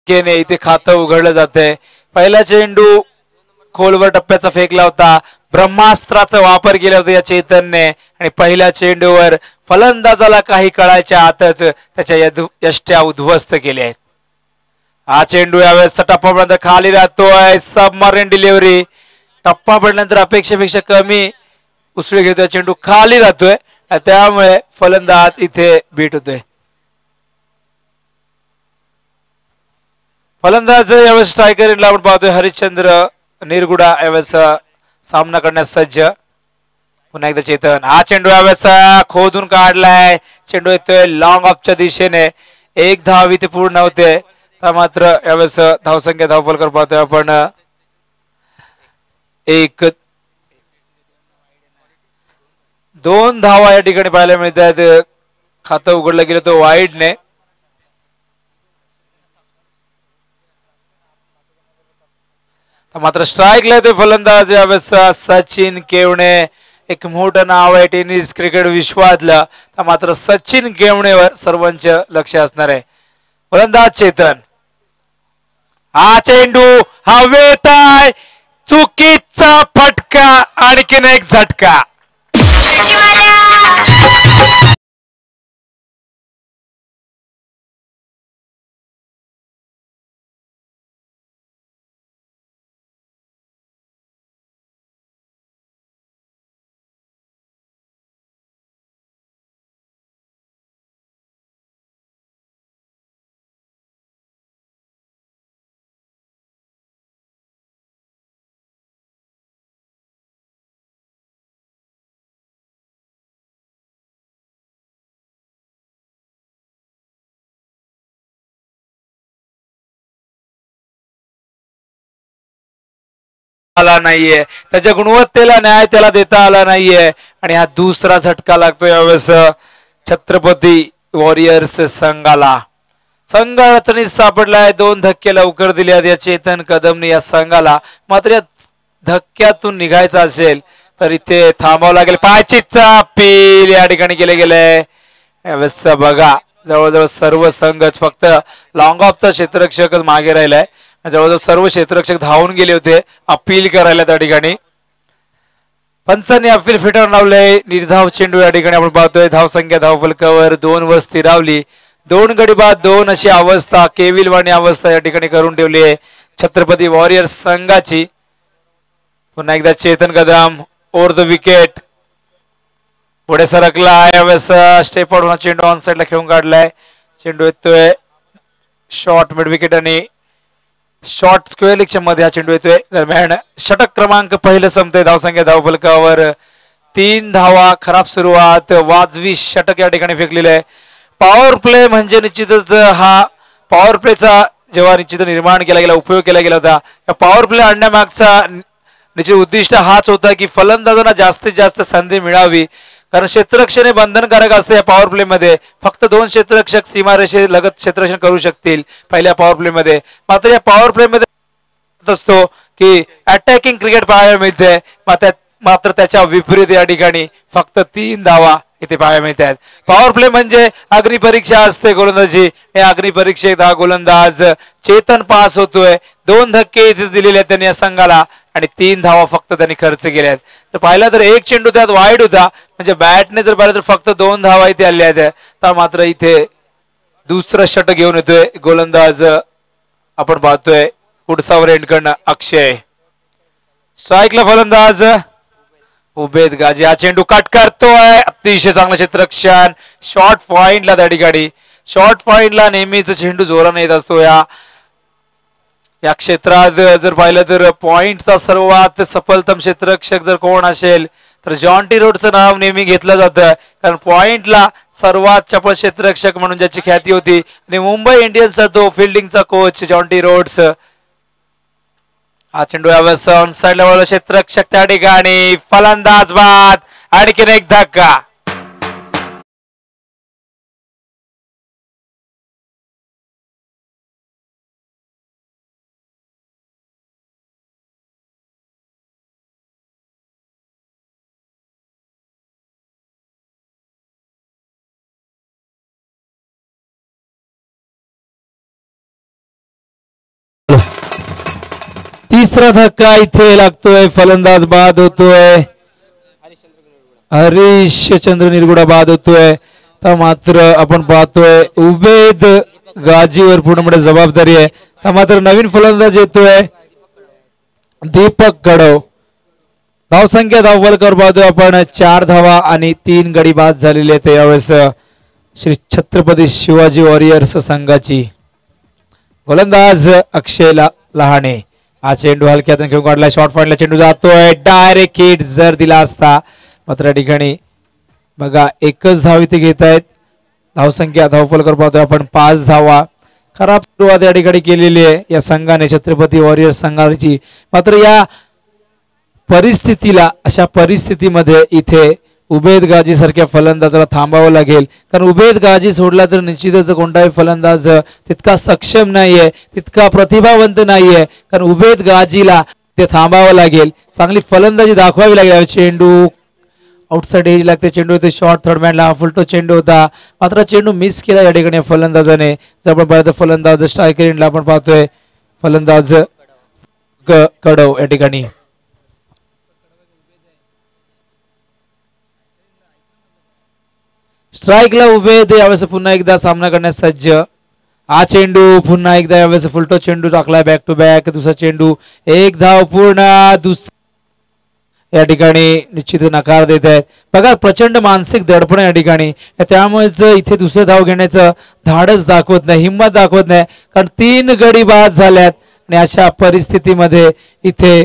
केने इथे खातं उघडलं जातंय. पहिला चेंडू खोलवर टप्प्याचा फेकला होता. ब्रह्मास्त्राचा वापर केला होता या चेतनने आणि पहिल्या चेंडूवर फलंदाजाला काही कळायच्या आतच त्याच्या यष्ट्या उद्ध्वस्त केल्या आहेत. हा चेंडू यावेळेस टप्पापर्यंत खाली राहतोय. Submarine delivery. टप्पा पडल्यानंतर अपेक्षेपेक्षा कमी उसळी घेतोय. चेंडू खाली राहतोय त्यामुळे फलंदाज इथे बीट होतोय. फलंदाज यावेळेस स्ट्रायकर आपण पाहतोय हरिश्चंद्र निरगुडा यावेळेस सामना करण्यास सज्ज. पुन्हा एकदा चेतन. हा चेंडू यावेळेस खोदून काढलाय. चेंडू येतोय लॉंग ऑफच्या दिशेने. एक धाव इथे पूर्ण होते तर मात्र यावेळेस धावसंख्या धावफलकर पाहतोय आपण 2 धावा या ठिकाणी पाहायला मिळत आहेत. खातं उघडलं गेलं तो वाईडने. मात्र स्ट्राईकला येतोय फलंदाज यावेळेस सचिन केवणे. एक मोठं नाव आहे टेनिस क्रिकेट विश्वातलं. तर मात्र सचिन केवणेवर सर्वांचं लक्ष असणार आहे. फलंदाज चेतन. हा चेंडू हवेत आहे. चुकीचा फटका. आणखीन एक झटका. आला नाहीये. त्याच्या गुणवत्तेला न्याय त्याला देता आला नाहीये आणि हा दुसरा झटका लागतो यावेळेस छत्रपती वॉरियर्स संघाला. संघ अडचणीत सापडलाय. 2 धक्के लवकर दिले आहेत या चेतन कदमने या संघाला. मात्र या धक्क्यातून निघायचं असेल तर इथे थांबावं लागेल. पायचीचा अपील या ठिकाणी केले गेले. यावेळेस बघा जवळजवळ सर्व संघच फक्त लॉंग ऑफचा क्षेत्ररक्षकच मागे राहिलाय. जवळजवळ सर्व क्षेत्ररक्षक धावून गेले होते अपील करायला त्या ठिकाणी. पंचांनी अपील फिटवून लावलंय. निर्धाव चेंडू या ठिकाणी आपण पाहतोय. धावसंख्या धावफलकावर 2 वर स्थिरावली. 2 गडी बाद 2 अशी अवस्था केविलवाणी अवस्था या ठिकाणी करून ठेवली आहे छत्रपती वॉरियर्स संघाची. पुन्हा एकदा Chetan Kadam over the wicket. पुढे सरकला यावेळेस स्टेप आउट चेंडू ऑन साइडला खेळून काढलाय. चेंडू येतोय शॉर्ट मिड विकेट आणि शॉर्ट स्क्वेअर लिगच्या मध्ये हा चेंडू येतोय. दरम्यान षटक क्रमांक पहिलं संपतंय. धावसंख्या धावफलकावर 3 धावा. खराब सुरुवात. वाजवी षटक या ठिकाणी फेकलेलं आहे. पॉवर प्ले म्हणजे निश्चितच हा पॉवर प्लेचा जेव्हा निश्चित निर्माण केला गेला उपयोग केला गेला होता या पॉवर प्ले आणण्यामागचा निश्चित उद्दिष्ट हाच होता की फलंदाजांना जास्तीत जास्त संधी मिळावी. कारण क्षेत्ररक्षण हे बंधनकारक असते या पॉवर प्ले मध्ये. फक्त 2 क्षेत्ररक्षक सीमारेषे लगत क्षेत्ररक्षण करू शकतील पहिल्या पॉवर प्ले मध्ये. मात्र या पॉवर प्ले मध्ये असतो की अटॅकिंग क्रिकेट पाहायला मिळते. मात्र त्याच्या विपरीत या ठिकाणी फक्त 3 धावा इथे पाहायला मिळतात. पॉवर प्ले म्हणजे अग्निपरीक्षा असते गोलंदाजी. या अग्निपरीक्षेत हा गोलंदाज चेतन पास होतोय. 2 धक्के इथे दिलेले आहेत त्यांनी या संघाला आणि 3 धावा फक्त त्यांनी खर्च केल्या आहेत. तर पाहिला तर एक चेंडू त्यात वाईड होता. म्हणजे बॅटने जर पाहिलं तर फक्त 2 धावा इथे आल्या आहेत. तर मात्र इथे दुसरं षटक घेऊन येतोय गोलंदाज आपण पाहतोय पुढचा एंडकडनं अक्षय. स्ट्राईकला फलंदाज उबेद गाजी. हा चेंडू कट करतोय. अतिशय चांगलं क्षेत्ररक्षण. शॉर्ट पॉइंटला त्या ठिकाणी शॉर्ट पॉइंटला नेहमीच चेंडू जोराने येत असतो. या क्षेत्रात जर पाहिलं तर पॉइंटचा सर्वात सफलतम क्षेत्ररक्षक जर कोण असेल तर जॉन्टी रोड्सचं नाव नेहमी घेतलं जातं. कारण पॉइंटला सर्वात चपळ क्षेत्ररक्षक म्हणून ज्याची ख्याती होती आणि मुंबई इंडियन्सचा तो फिल्डिंगचा कोच जॉन्टी रोड्स. हा चेंडू यावेळेस ऑन साइडला क्षेत्ररक्षक त्या ठिकाणी. फलंदाज बाद. आणखीन एक धक्का. तिसरा धक्का इथे लागतोय, फलंदाज बाद होतोय, हरिश्चंद्र निरगुडा बाद होतोय. तर मात्र आपण पाहतोय उबेद गाजीवर पूर्णपणे जबाबदारी आहे. तर मात्र नवीन फलंदाज येतोय दीपक कडव. धावसंख्या धावफलकावर पाहतोय आपण 4 धावा आणि 3 गडी बाद झालेले आहेत यावेळेस श्री छत्रपती शिवाजी वॉरियर्स संघाची. गोलंदाज अक्षय लहाणे. हा चेंडू हलक्यातून घेऊन काढला, शॉर्ट पॉइंटला चेंडू जातोय, डायरेक्ट हिट जर दिला असता. मात्र या ठिकाणी बघा एकच धाव इथे घेत आहेत. धावसंख्या धावफलकावर पाहतोय आपण 5 धावा. खराब सुरुवात या ठिकाणी केलेली आहे या संघाने, छत्रपती वॉरियर्स संघाची. मात्र या परिस्थितीला, अशा परिस्थितीमध्ये इथे उबेद गाजी सारख्या फलंदाजाला थांबावं लागेल. कारण उबेद गाजी सोडला तर निश्चितच कोणताही फलंदाज तितका सक्षम नाहीये, तितका प्रतिभावंत नाहीये. कारण उबेद गाजीला ते थांबावं लागेल, चांगली फलंदाजी दाखवावी लागेल. चेंडू आउटसाइड एज लागते, चेंडू होते शॉर्ट, थर्ड मॅनला फुलटो चेंडू होता. मात्र चेंडू मिस केला या ठिकाणी फलंदाजाने. जर आपण पाहतो फलंदाज स्ट्रायकर एंडला आपण पाहतोय फलंदाज कडव या ठिकाणी. स्ट्राईकला उभे ते यावेळेस पुन्हा एकदा सामना करण्यास सज्ज. हा चेंडू पुन्हा एकदा यावेळेस फुलटो चेंडू टाकला, बॅक टू बॅक. दुसरा चेंडू, एक धाव पूर्ण. या ठिकाणी निश्चित नकार देत आहेत. बघा प्रचंड मानसिक दडपण या ठिकाणी, त्यामुळेच इथे दुसरे धाव घेण्याचं धाडस दाखवत नाही, हिंमत दाखवत नाही. कारण 3 गडी बाद झाल्यात आणि अशा परिस्थितीमध्ये इथे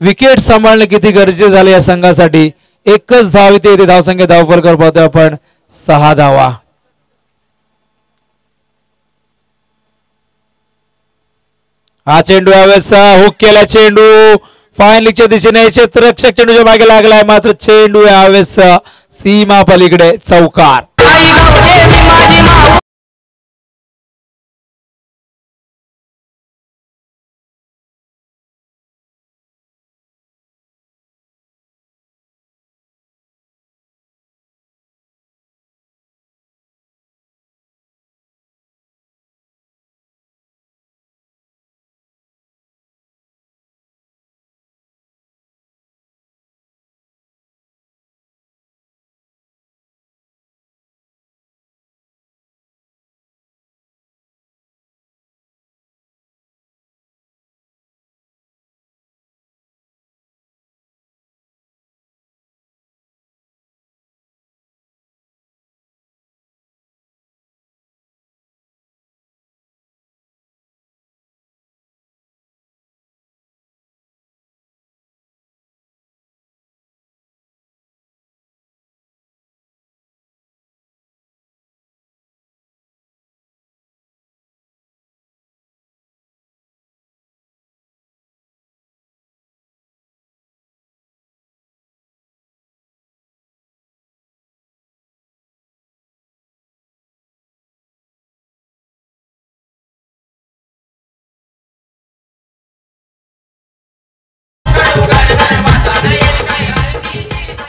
विकेट सांभाळणं किती गरजेचं झालं या संघासाठी. एकच धाव इथे धावसंख्या धावफलकावर पाहतोय आपण 6 धावा. हा चेंडू यावेळेस हुक केला, चेंडू फायनलीच्या दिशेने क्षेत्ररक्षक चेंडूच्या मागे लागलाय. मात्र चेंडू यावेळेस सीमा पलीकडे चौकार.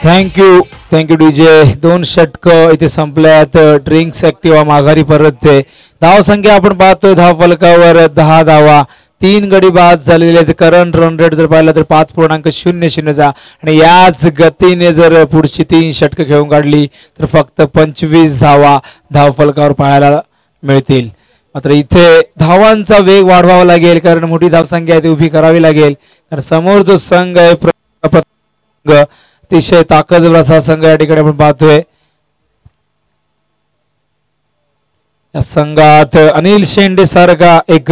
Thank you DJ. 2 षटक इथे संपल्यात. ड्रिंक्स ऍक्टिव्हा माघारी परतते. धावसंख्या आपण पाहतोय धावफलकावर 10 धावा, 3 गडी बाद झालेले आहेत. करंट रन रेट जर पाहिला तर 5.00 आणि याच गतीने जर पुढची 3 षटक खेळून काढली तर फक्त 25 धावा धावफलकावर पाहायला मिळतील. मात्र इथे धावांचा वेग वाढवावा लागेल, कारण मोठी धावसंख्या आहे ती उभी करावी लागेल. कारण समोर जो संघ आहे अतिशय ताकदवर असा संघ या ठिकाणी आपण पाहतोय. या संघात अनिल शेंडे सारखा एक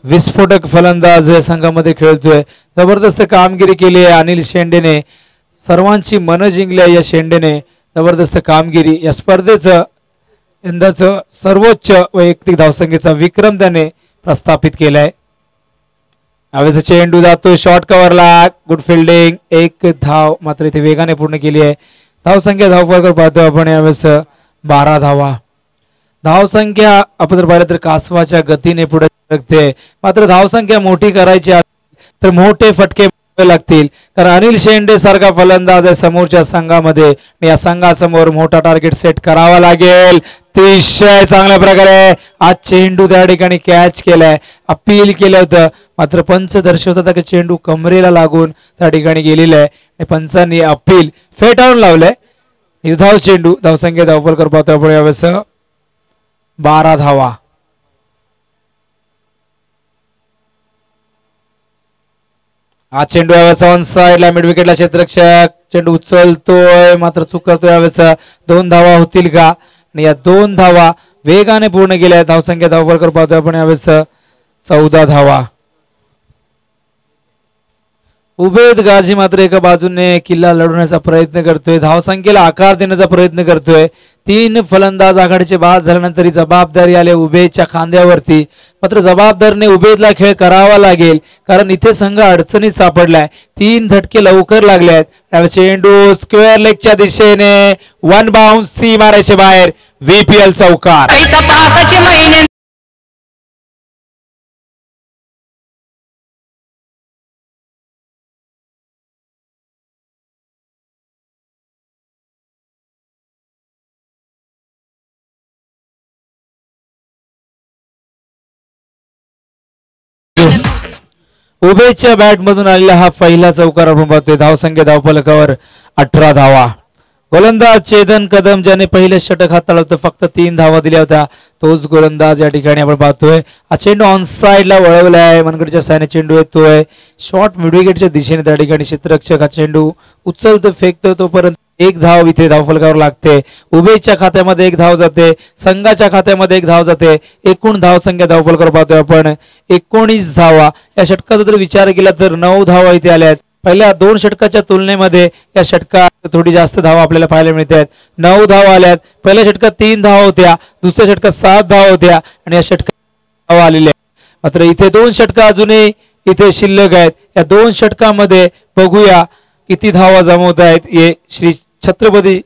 विस्फोटक फलंदाज संघामध्ये खेळतोय. जबरदस्त कामगिरी केली आहे अनिल शेंडेने, सर्वांची मन जिंकली. या शेंडेने जबरदस्त कामगिरी, या स्पर्धेचं यंदाचं सर्वोच्च वैयक्तिक धावसंख्येचा विक्रम त्याने प्रस्थापित केलाय. यावेळेस चेंडू जातो शॉर्ट कव्हरला, गुड फिल्डिंग, 1 धाव मात्र इथे वेगाने पूर्ण केली आहे. धावसंख्या धावफलकावर पाहतो आपण यावेळेस 12 धावा. धावसंख्या आपण जर पाहिलं तर कासवाच्या गतीने पुढे सरकते. मात्र धावसंख्या मोठी करायची तर मोठे फटके लागतील, कारण अनिल शेंडे सारखा फलंदाज आहे समोरच्या संघामध्ये. या संघासमोर मोठा टार्गेट सेट करावा लागेल. अतिशय चांगल्या प्रकारे आज चेंडू त्या ठिकाणी कॅच केलाय. अपील केलं होतं, मात्र पंच दर्शवतात की चेंडू कमरेला लागून त्या ठिकाणी गेलेला आहे. पंचांनी अपील फेटाळून लावलंय. निर्धाव चेंडू, धावसंख्या धावपलकर पाहतो आपण यावेळेस 12 धावा. हा चेंडू यावेळेस ऑन साइडला मिड विकेटला क्षेत्ररक्षक चेंडू उचलतोय, मात्र चूक करतोय. यावेळेस 2 धावा होतील का? आणि या 2 धावा वेगाने पूर्ण केल्या. धावसंख्या धावपलकर पाहतोय आपण यावेळेस 14 धावा. उबेद गाझी मात्र एका बाजूने किल्ला लढवण्याचा प्रयत्न करतोय, धावसंख्येला आकार देण्याचा प्रयत्न करतोय. 3 फलंदाज आघाडीचे बाद झाल्यानंतर जबाबदारी आले उबेदच्या खांद्यावरती. मात्र जबाबदारीने उबेदला खेळ करावा लागेल, कारण इथे संघ अडचणीत सापडलाय. 3 झटके लवकर लागले आहेत. चेंडू स्क्वेअर लेगच्या दिशेने 1 बाउन्स, 3 मारायचे बाहेर. VPL चौकार. उबेदच्या बॅट मधून आलेला हा पहिला चौकार आपण पाहतोय. धावसंख्या धावफलकावर 18 धावा. गोलंदाज चेतन कदम ज्याने पहिले षटक हाताळलं होतं, फक्त 3 धावा दिल्या होत्या, तोच गोलंदाज या ठिकाणी आपण पाहतोय. हा चेंडू ऑन साइडला वळवलाय, मनगडच्या सायने चेंडू येतोय शॉर्ट मिडविकेटच्या दिशेने. त्या ठिकाणी क्षेत्ररक्षक हा चेंडू उचलतो, फेकतो, तोपर्यंत 1 धाव इथे धावफलकावर लागते. उबेदच्या खात्यामध्ये 1 धाव जाते, संघाच्या खात्यामध्ये 1 धाव जाते. एकूण धावसंख्या धावफलकावर पाहतोय आपण 19 धावा. या षटकाचा जर विचार केला तर 9 धावा इथे आल्यात. पहिल्या 2 षटकाच्या तुलनेमध्ये या षटकात थोडी जास्त धावा आपल्याला पाहायला मिळतात. 9 धावा आल्यात. पहिल्या षटकात 3 धावा होत्या, दुसऱ्या षटकात 7 धावा होत्या आणि या षटकात धावा आलेल्या. मात्र इथे 2 षटका अजूनही इथे शिल्लक आहेत. या 2 षटकामध्ये बघूया किती धावा जमवत आहेत हे श्री छत्रपती.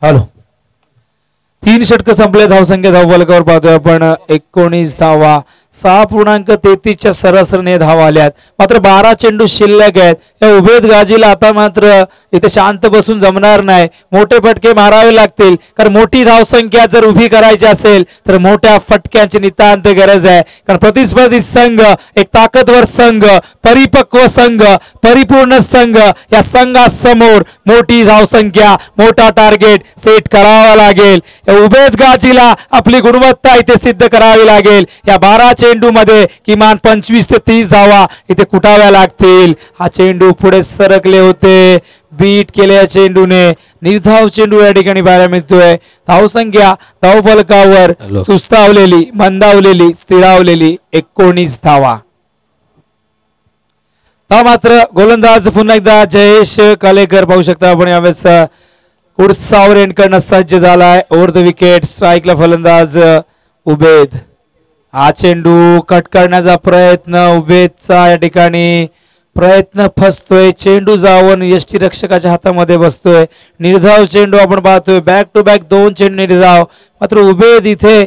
हॅलो, 3 षटक संपले. धावसंख्या धावफलकावर पाहतोय आपण 19 धावा. 6.33च्या सरासरीने धावा आल्यात. मात्र 12 चेंडू शिल्लक आहेत. या उबेद गाजीला आता मात्र इथे शांत बसून जमणार नाही, मोठे फटके मारावे लागतील. कारण मोठी धावसंख्या जर उभी करायची असेल तर मोठ्या फटक्यांची नितांत गरज आहे. कारण प्रतिस्पर्धी संघ एक ताकदवर संघ, परिपक्व संघ, परिपूर्ण संघ, या संघासमोर मोठी धावसंख्या, मोठा टार्गेट सेट करावा लागेल. या उबेद गाजीला आपली गुणवत्ता इथे सिद्ध करावी लागेल. या 12 चेंडू मध्ये किमान 25 ते 30 धावा इथे कुटाव्या लागतील. हा चेंडू पुढे सरकले होते, बीट केल्या चेंडूने. निर्धाव चेंडू या ठिकाणी पाहायला मिळतोय. धावसंख्या धावफलकावर सुस्तावलेली, मंदावलेली, स्थिरावलेली 19 धावा. मात्र गोलंदाज पुन्हा एकदा जयेश कालेकर पाहू शकता आपण यावेळेस पुढचा एंडकडनं सज्ज झालाय. ओव्हर द विकेट, स्ट्राईकला फलंदाज उबेद. हा चेंडू कट करण्याचा प्रयत्न उबेदचा या ठिकाणी प्रयत्न फसतोय. चेंडू जाऊन यष्टीरक्षकाच्या हातामध्ये बसतोय. निर्धाव चेंडू आपण पाहतोय, बॅक टू बॅक 2 चेंडू निर्धाव. मात्र उबेद इथे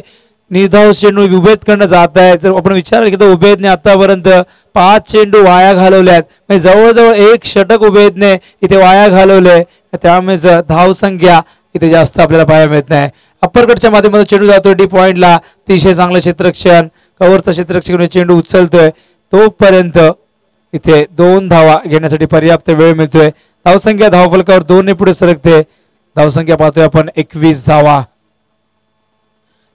निर्धाव चेंडू उबेद कडनं जात आहे. तर आपण विचार केला उबेदने आतापर्यंत 5 चेंडू वाया घालवल्यात. म्हणजे जवळजवळ 1 षटक उबेदने इथे वाया घालवले. त्यामुळे धावसंख्या इथे जास्त आपल्याला पाहायला मिळत नाही. अप्परकटच्या माध्यमातून चेंडू जातोय डी पॉइंटला. अतिशय चांगलं क्षेत्ररक्षण, कव्हरचा क्षेत्ररक्षक चेंडू उचलतोय. तोपर्यंत इथे 2 धावा घेण्यासाठी पर्याप्त वेळ मिळतोय. धावसंख्या धावफलकावर 2 ने पुढे सरकते. धावसंख्या पाहतोय आपण 21 धावा.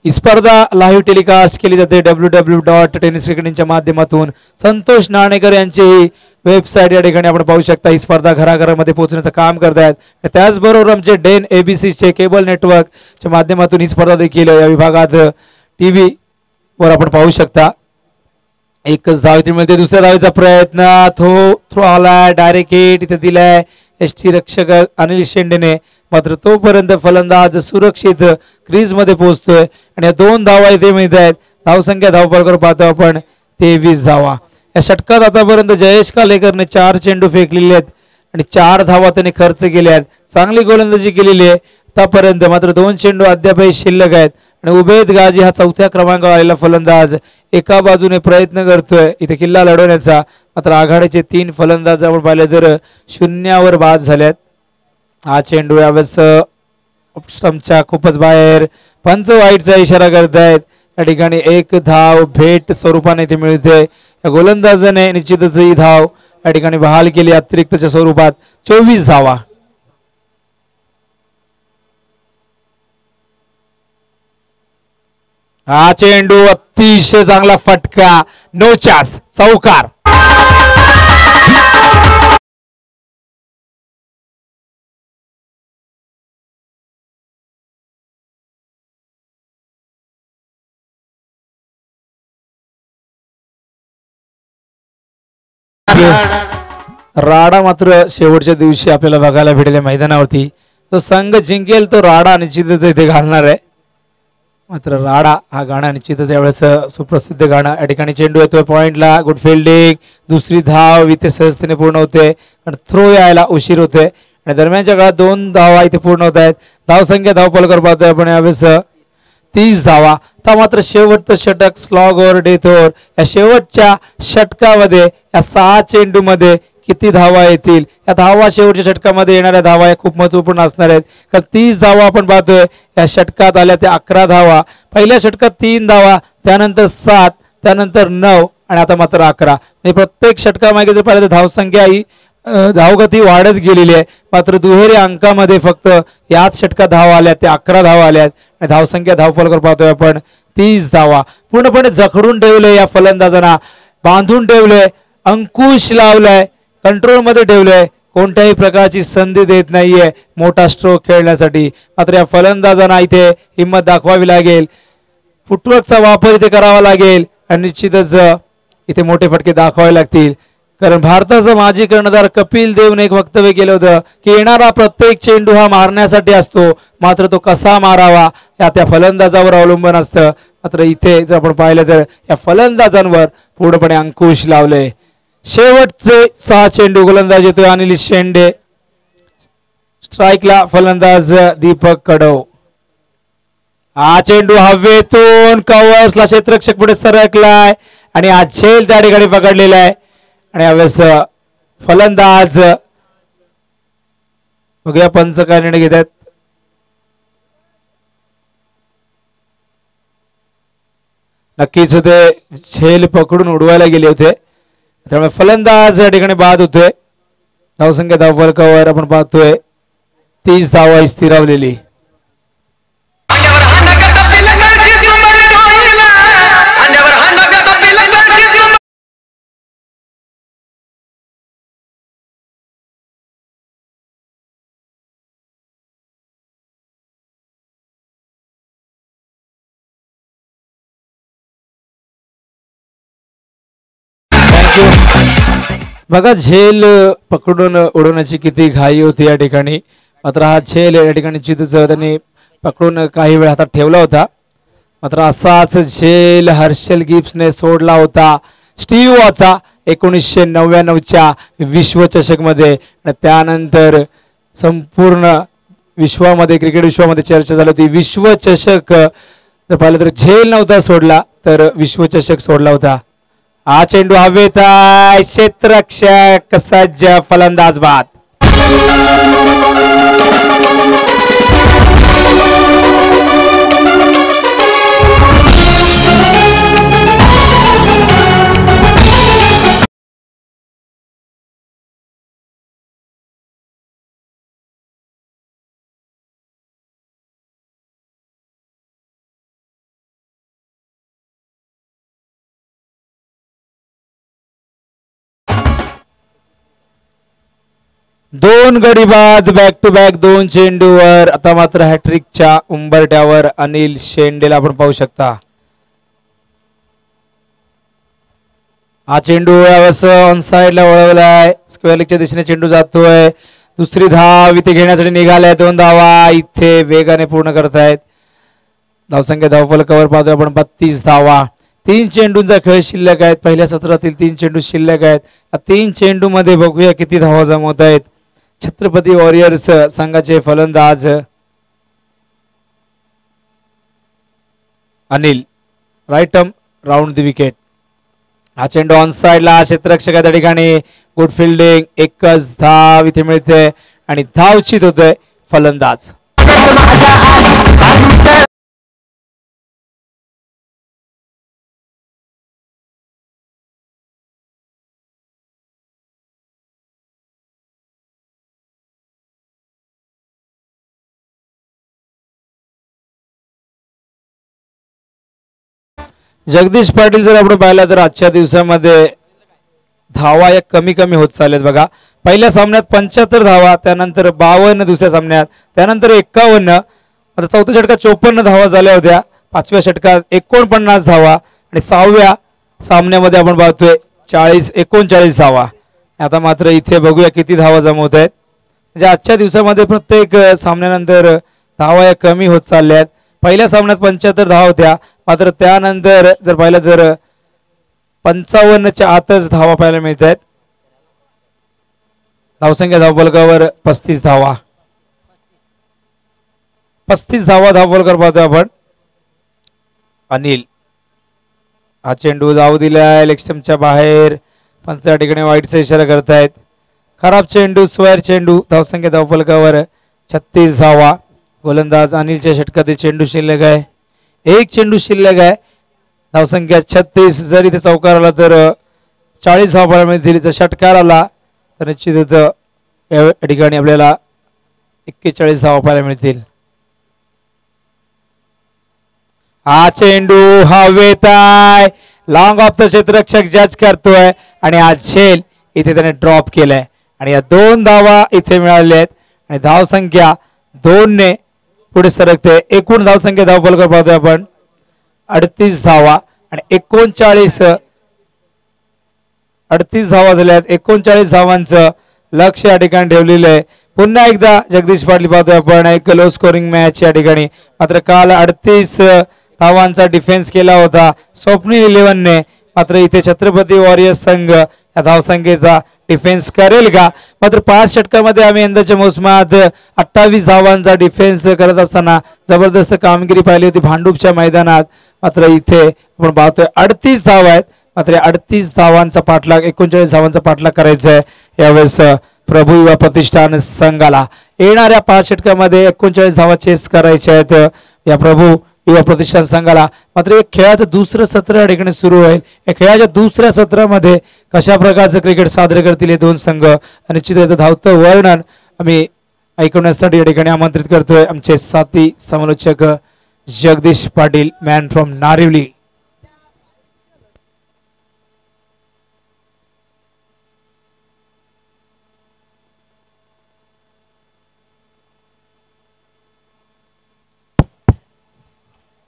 ही स्पर्धा लाईव्ह टेलिकास्ट केली जाते www.tenniscricketच्या माध्यमातून. संतोष नाणेकर यांची वेबसाईट या ठिकाणी आपण पाहू शकता. ही स्पर्धा घराघरामध्ये पोहोचण्याचं काम करतायत. त्याचबरोबर आमचे डेन ABC केबल नेटवर्कच्या माध्यमातून ही स्पर्धा देखील या विभागात TV वर आपण पाहू शकता. 1च धाव इथे मिळते. दुसऱ्या धावेचा प्रयत्न, थ्रो आलाय, डायरेक्ट हिट इथे दिलाय यष्टीरक्षक अनिल शेंडेने. मात्र तोपर्यंत फलंदाज सुरक्षित क्रीज मध्ये पोहोचतोय आणि या 2 धावा इथे मिळत आहेत. धावसंख्या धावफलकावर पाहतो आपण 23 धावा. या षटकात आतापर्यंत जयेश कालेकरने 4 चेंडू फेकलेले आहेत आणि 4 धावा त्याने खर्च केल्या आहेत. चांगली गोलंदाजी केलेली आहे. आतापर्यंत मात्र 2 चेंडू अद्यापही शिल्लक आहेत आणि उबेद गाजी हा 4थ्या क्रमांकावर आलेला फलंदाज एका बाजूने प्रयत्न करतोय इथे किल्ला लढवण्याचा, मात्र आघाडीचे 3 फलंदाज आपण पाहिले तर शून्यावर बाद झाल्यात. हा चेंडू यावेळेस स्टंपच्या खूपच बाहेर, पंच वाईटचा इशारा करतायत. या ठिकाणी 1 धाव भेट स्वरूपाने इथे मिळते. या गोलंदाजाने निश्चितच ही धाव या ठिकाणी बहाल केली अतिरिक्तच्या स्वरूपात. 24 धावा. हा चेंडू अतिशय चांगला फटका, नो चान्स, चौकार. राडा मात्र शेवटच्या दिवशी आपल्याला बघायला भेटेल मैदानावरती. तो संघ जिंकेल तो राडा निश्चितच इथे घालणार आहे. मात्र राडा हा गाणं निश्चितच यावेळेस सुप्रसिद्ध गाणं. या ठिकाणी चेंडू येतोय पॉइंटला, गुड फिल्डिंग, दुसरी धाव इथे सहजतेने पूर्ण होते आणि थ्रो यायला उशीर होते आणि दरम्यानच्या काळात 2 धावा इथे पूर्ण होत आहेत. धावसंख्या धावफलकर पाहतोय आपण यावेळेस 30 धावा. आता मात्र शेवटचं षटक स्लॉग ओव्हर डेथ ओव्हर. या शेवटच्या षटकामध्ये या 6 चेंडू मध्ये किती धावा येतील, या धावा शेवटच्या षटकामध्ये येणाऱ्या धावा या खूप महत्वपूर्ण असणार आहेत. कारण 30 धावा आपण पाहतोय या षटकात आल्या त्या 11 धावा. पहिल्या षटकात 3 धावा, त्यानंतर 7, त्यानंतर 9 आणि आता मात्र 11. म्हणजे प्रत्येक षटकामागे जर पाहिलं तर धावसंख्या ही धावगती वाढत गेलेली आहे. मात्र दुहेरी अंकामध्ये फक्त याच षटकात धावा आल्या त्या 11 धावा आल्यात आणि धावसंख्या धावफलकर पाहतोय आपण 30 धावा. पूर्णपणे जखडून ठेवले या फलंदाजांना, बांधून ठेवले, अंकुश लावलाय, कंट्रोल मध्ये ठेवलंय, कोणत्याही प्रकारची संधी देत नाहीये मोठा स्ट्रोक खेळण्यासाठी. मात्र या फलंदाजांना इथे हिंमत दाखवावी लागेल, फुटवर्कचा वापर इथे करावा लागेल आणि निश्चितच इथे मोठे फटके दाखवावे लागतील. कारण भारताचा माजी कर्णधार कपिल देवने एक वक्तव्य केलं होतं की येणारा प्रत्येक चेंडू हा मारण्यासाठी असतो, मात्र तो कसा मारावा या त्या फलंदाजावर अवलंबून असतं. मात्र इथे जर आपण पाहिलं तर या फलंदाजांवर पूर्णपणे अंकुश लावले. शेवटचे 6 चेंडू गोलंदाज येतोय अनिल शेंडे, स्ट्राईकला फलंदाज दीपक कडव. हा चेंडू हवेतून कव्हर्सला क्षेत्ररक्षक पुढे सरकलाय आणि हा झेल त्या ठिकाणी पकडलेला आहे आणि यावेळेस फलंदाज बघूया पंच काय निर्णय घेत आहेत. नक्कीच ते झेल पकडून उडवायला गेले होते, त्यामुळे फलंदाज या ठिकाणी बाद होतोय. धावसंख्या धावफलकावर आपण पाहतोय 30 धावा स्थिरावलेली. बघा झेल पकडून उडवण्याची किती घाई होती या ठिकाणी. मात्र हा झेल या ठिकाणी निश्चितच त्यांनी पकडून काही वेळ हातात ठेवला होता. मात्र असाच झेल हर्षल गिब्सने सोडला होता स्टीव्ह वॉचा 1999च्या विश्वचषक मध्ये. त्यानंतर संपूर्ण विश्वामध्ये, क्रिकेट विश्वामध्ये चर्चा झाली होती. विश्वचषक जर पाहिलं तर झेल नव्हता सोडला, तर विश्वचषक सोडला होता. हा चेंडू हवेत आहे, क्षेत्ररक्षक सज्ज, फलंदाज बाद. दोन गडी बाद बॅक टू बॅक 2 चेंडूवर. आता मात्र हॅट्रिकच्या उंबरठ्यावर अनिल शेंडेला आपण पाहू शकता. हा चेंडू यावेळेस ऑन साइडला वळवलाय, स्क्वेअर लेगच्या दिशेने चेंडू जातोय. दुसरी धाव इथे घेण्यासाठी निघाल्या, 2 धावा इथे वेगाने पूर्ण करतायत. धावसंख्या धावफलकावर पाहतोय आपण 32 धावा. 3 चेंडूंचा खेळ शिल्लक आहेत. पहिल्या सत्रातील 3 चेंडू शिल्लक आहेत. 3 चेंडू मध्ये बघूया किती धावा जमवत आहेत. छत्रपती वॉरियर्स संघाचे फलंदाज Anil right arm round the wicket. हा चेंडू ऑन साइडला क्षेत्ररक्षक त्या ठिकाणी गुड फिल्डिंग. एकच धाव इथे मिळते आणि धावचीत होतोय फलंदाज. जगदीश पाटील जर आपण पाहिला तर आजच्या दिवसामध्ये धावा या कमी कमी होत चालल्यात बघा. पहिल्या सामन्यात 75 धावा, त्यानंतर 52 दुसऱ्या सामन्यात, त्यानंतर 51, आता चौथ्या षटकात 54 धावा झाल्या होत्या, पाचव्या षटकात 49 धावा आणि 6व्या सामन्यामध्ये आपण पाहतोय 39 धावा. आता मात्र इथे बघूया किती धावा जमवत आहेत. म्हणजे आजच्या दिवसामध्ये प्रत्येक सामन्यानंतर धावा या कमी होत चालल्यात. पहिल्या सामन्यात 75 धावा होत्या, मात्र त्यानंतर जर पाहिलं तर 55च्या आतच धावा पाहायला मिळत आहेत. धावसंख्या धावफलकावर 35 धावा, 35 धावा धावफलकावर पाहतोय आपण. अनिल हा चेंडू जाऊ दिलाय लेग स्टंपच्या बाहेर, पंच या ठिकाणी वाईटचा इशारा करतायत. खराब चेंडू, स्क्वेअर चेंडू. धावसंख्या धावफलकावर 36 धावा. गोलंदाज अनिलच्या षटकातील चेंडू शिल्लक आहे, एक चेंडू शिल्लक आहे. धावसंख्या 36. जर इथे चौकार आला तर 40 धावा पाहायला मिळतील. जर षटकार आला तर निश्चितच या ठिकाणी आपल्याला 41 धावा पाहायला मिळतील. हा चेंडू हवेत आहे, लॉंग ऑफचा क्षेत्ररक्षक जज करतोय आणि हा झेल इथे त्याने ड्रॉप केलाय आणि या 2 धावा इथे मिळाल्या आहेत आणि धावसंख्या 2 ने पुढे सरकते. एकूण धावसंख्या धावफलकावर पाहतोय आपण 38 धावा आणि 38 धावा झाल्यात. 39 धावांचं लक्ष या ठिकाणी ठेवलेलं आहे. पुन्हा एकदा जगदीश पाटील पाहतोय आपण, एक लो स्कोरिंग मॅच या ठिकाणी. मात्र काल 38 धावांचा डिफेन्स केला होता स्वप्नील 11ने. मात्र इथे छत्रपती वॉरियर्स संघ या धावसंख्येचा डिफेन्स करेल का? मात्र 5 षटकामध्ये आम्ही यंदाच्या मोसमात 28 धावांचा डिफेन्स करत असताना जबरदस्त कामगिरी पाहिली होती भांडूपच्या मैदानात. मात्र इथे आपण पाहतोय 38 धावा आहेत. मात्र 38 धावांचा पाठलाग, 39 धावांचा पाठलाग करायचा आहे यावेळेस प्रभू युवा प्रतिष्ठान संघाला. येणाऱ्या 5 षटकामध्ये 39 धावा चेस करायच्या आहेत या प्रभू युवा प्रतिष्ठान संघाला. मात्र एक खेळाचं दुसरं सत्र या ठिकाणी सुरू होईल. या खेळाच्या दुसऱ्या सत्रामध्ये कशा प्रकारचं क्रिकेट सादर करतील हे 2 संघ निश्चित याचं धावतं वर्णन आम्ही ऐकवण्यासाठी या ठिकाणी आमंत्रित करतोय आमचे साथी समालोचक Jagdish Patil, man from Narivali.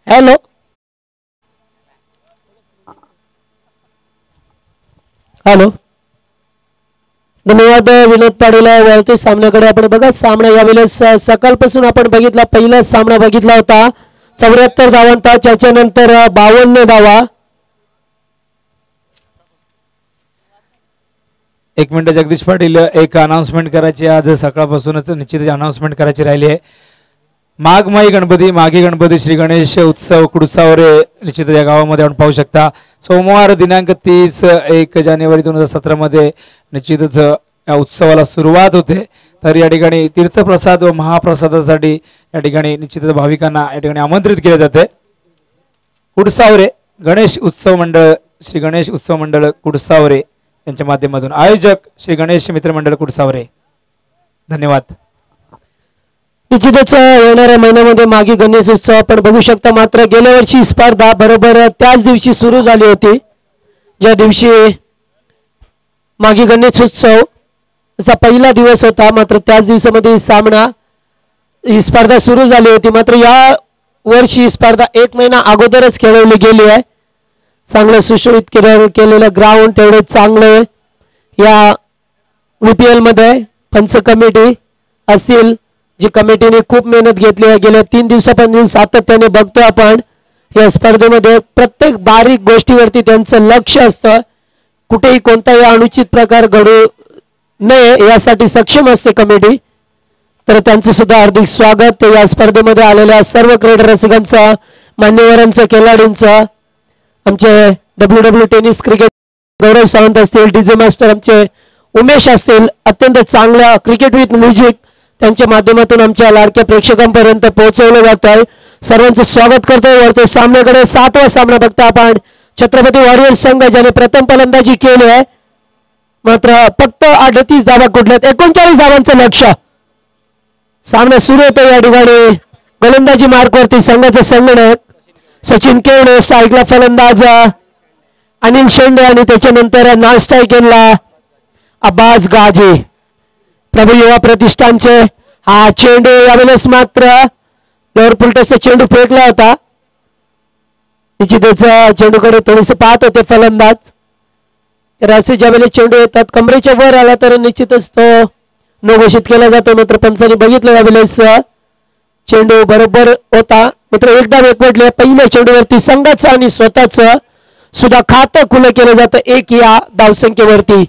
Hello, hello, धन्यवाद विनोद पाटील. वळतो सामन्याकडे आपण बघा. सामना यावेळेस सकाळपासून आपण बघितला, पहिला सामना बघितला होता 74 धावांचा, त्याच्यानंतर 52 धावा. एक मिनिट जगदीश पाटील, एक अनाउन्समेंट करायची आज सकाळपासूनच निश्चित अनाउन्समेंट करायची राहिली आहे. माघी गणपती श्री गणेश उत्सव कुडसावरे निश्चित या गावामध्ये आपण पाहू शकता. सोमवार दिनांक 30 जानेवारी 2017 मध्ये निश्चितच या उत्सवाला सुरुवात होते. तर या ठिकाणी तीर्थप्रसाद व महाप्रसादासाठी या ठिकाणी निश्चितच भाविकांना या ठिकाणी आमंत्रित केले जाते. कुडसावरे गणेश उत्सव मंडळ, श्री गणेश उत्सव मंडळ कुडसावरे यांच्या माध्यमातून आयोजक श्री गणेश मित्रमंडळ कुडसावरे. धन्यवाद. निश्चितच येणाऱ्या महिन्यामध्ये मागी गणेश उत्सव आपण बघू शकता. मात्र गेल्या वर्षी स्पर्धा बरोबर त्याच दिवशी सुरू झाली होती ज्या दिवशी मागी गणेश उत्सव पहिला दिवस होता. मात्र त्याच दिवसामध्ये सामना ही स्पर्धा सुरू झाली होती. मात्र या वर्षी स्पर्धा 1 महिना अगोदरच खेळवली गेली आहे. चांगलं सुशोभित केलेलं ग्राउंड तेवढे चांगले या VPL मध्ये पंच कमिटी असतील, जी कमिटीने खूप मेहनत घेतली आहे. गेल्या 3 दिवसापासून सातत्याने बघतोय आपण या स्पर्धेमध्ये प्रत्येक बारीक गोष्टीवरती त्यांचं लक्ष असतं. कुठेही कोणताही अनुचित प्रकार घडू नये यासाठी सक्षम असते कमिटी. तर त्यांचं सुद्धा हार्दिक स्वागत. या स्पर्धेमध्ये आलेल्या सर्व क्रीडा रसिकांचा मान्यवरांचं खेळाडूंचं आमचे WW टेनिस क्रिकेट गौरव सावंत असतील, डीजे मास्टर आमचे उमेश असतील, अत्यंत चांगल्या क्रिकेट विथ म्युझिक त्यांच्या माध्यमातून आमच्या लाडक्या प्रेक्षकांपर्यंत पोहोचवलं जात आहे. सर्वांचं स्वागत करतोय. वरतो सामन्याकडे 7वा सामना बघता आपण छत्रपती वॉरियर्स संघ ज्याने प्रथम फलंदाजी केली आहे, मात्र फक्त 38 धावा कुठल्यात 39 धावांचं लक्ष. सामना सुरू होतो या ठिकाणी गोलंदाजी मार्कवरती संघाचा संगणक सचिन केवडे, स्ट्राईकला फलंदाज अनिल शेंडे आणि त्याच्यानंतर नॉन स्ट्राईकला अब्बास गाजी. प्रभू युवा प्रतिष्ठानचे हा चेंडू यावेळेस मात्र लोअर पुलटसचा चेंडू फेकला होता. निश्चितच चेंडूकडे थोडेसे पाहत होते फलंदाज. तर असे ज्यावेळेस चेंडू येतात कमरेच्या वर आला तर निश्चितच तो नो घोषित केला जातो. मात्र पंचांनी बघितलं यावेळेस चेंडू बरोबर होता. मात्र एकदा एकवटले पहिल्या चेंडूवरती संघाचं आणि स्वतःचं सुद्धा खातं खुलं केलं जातं 1 या धावसंख्येवरती.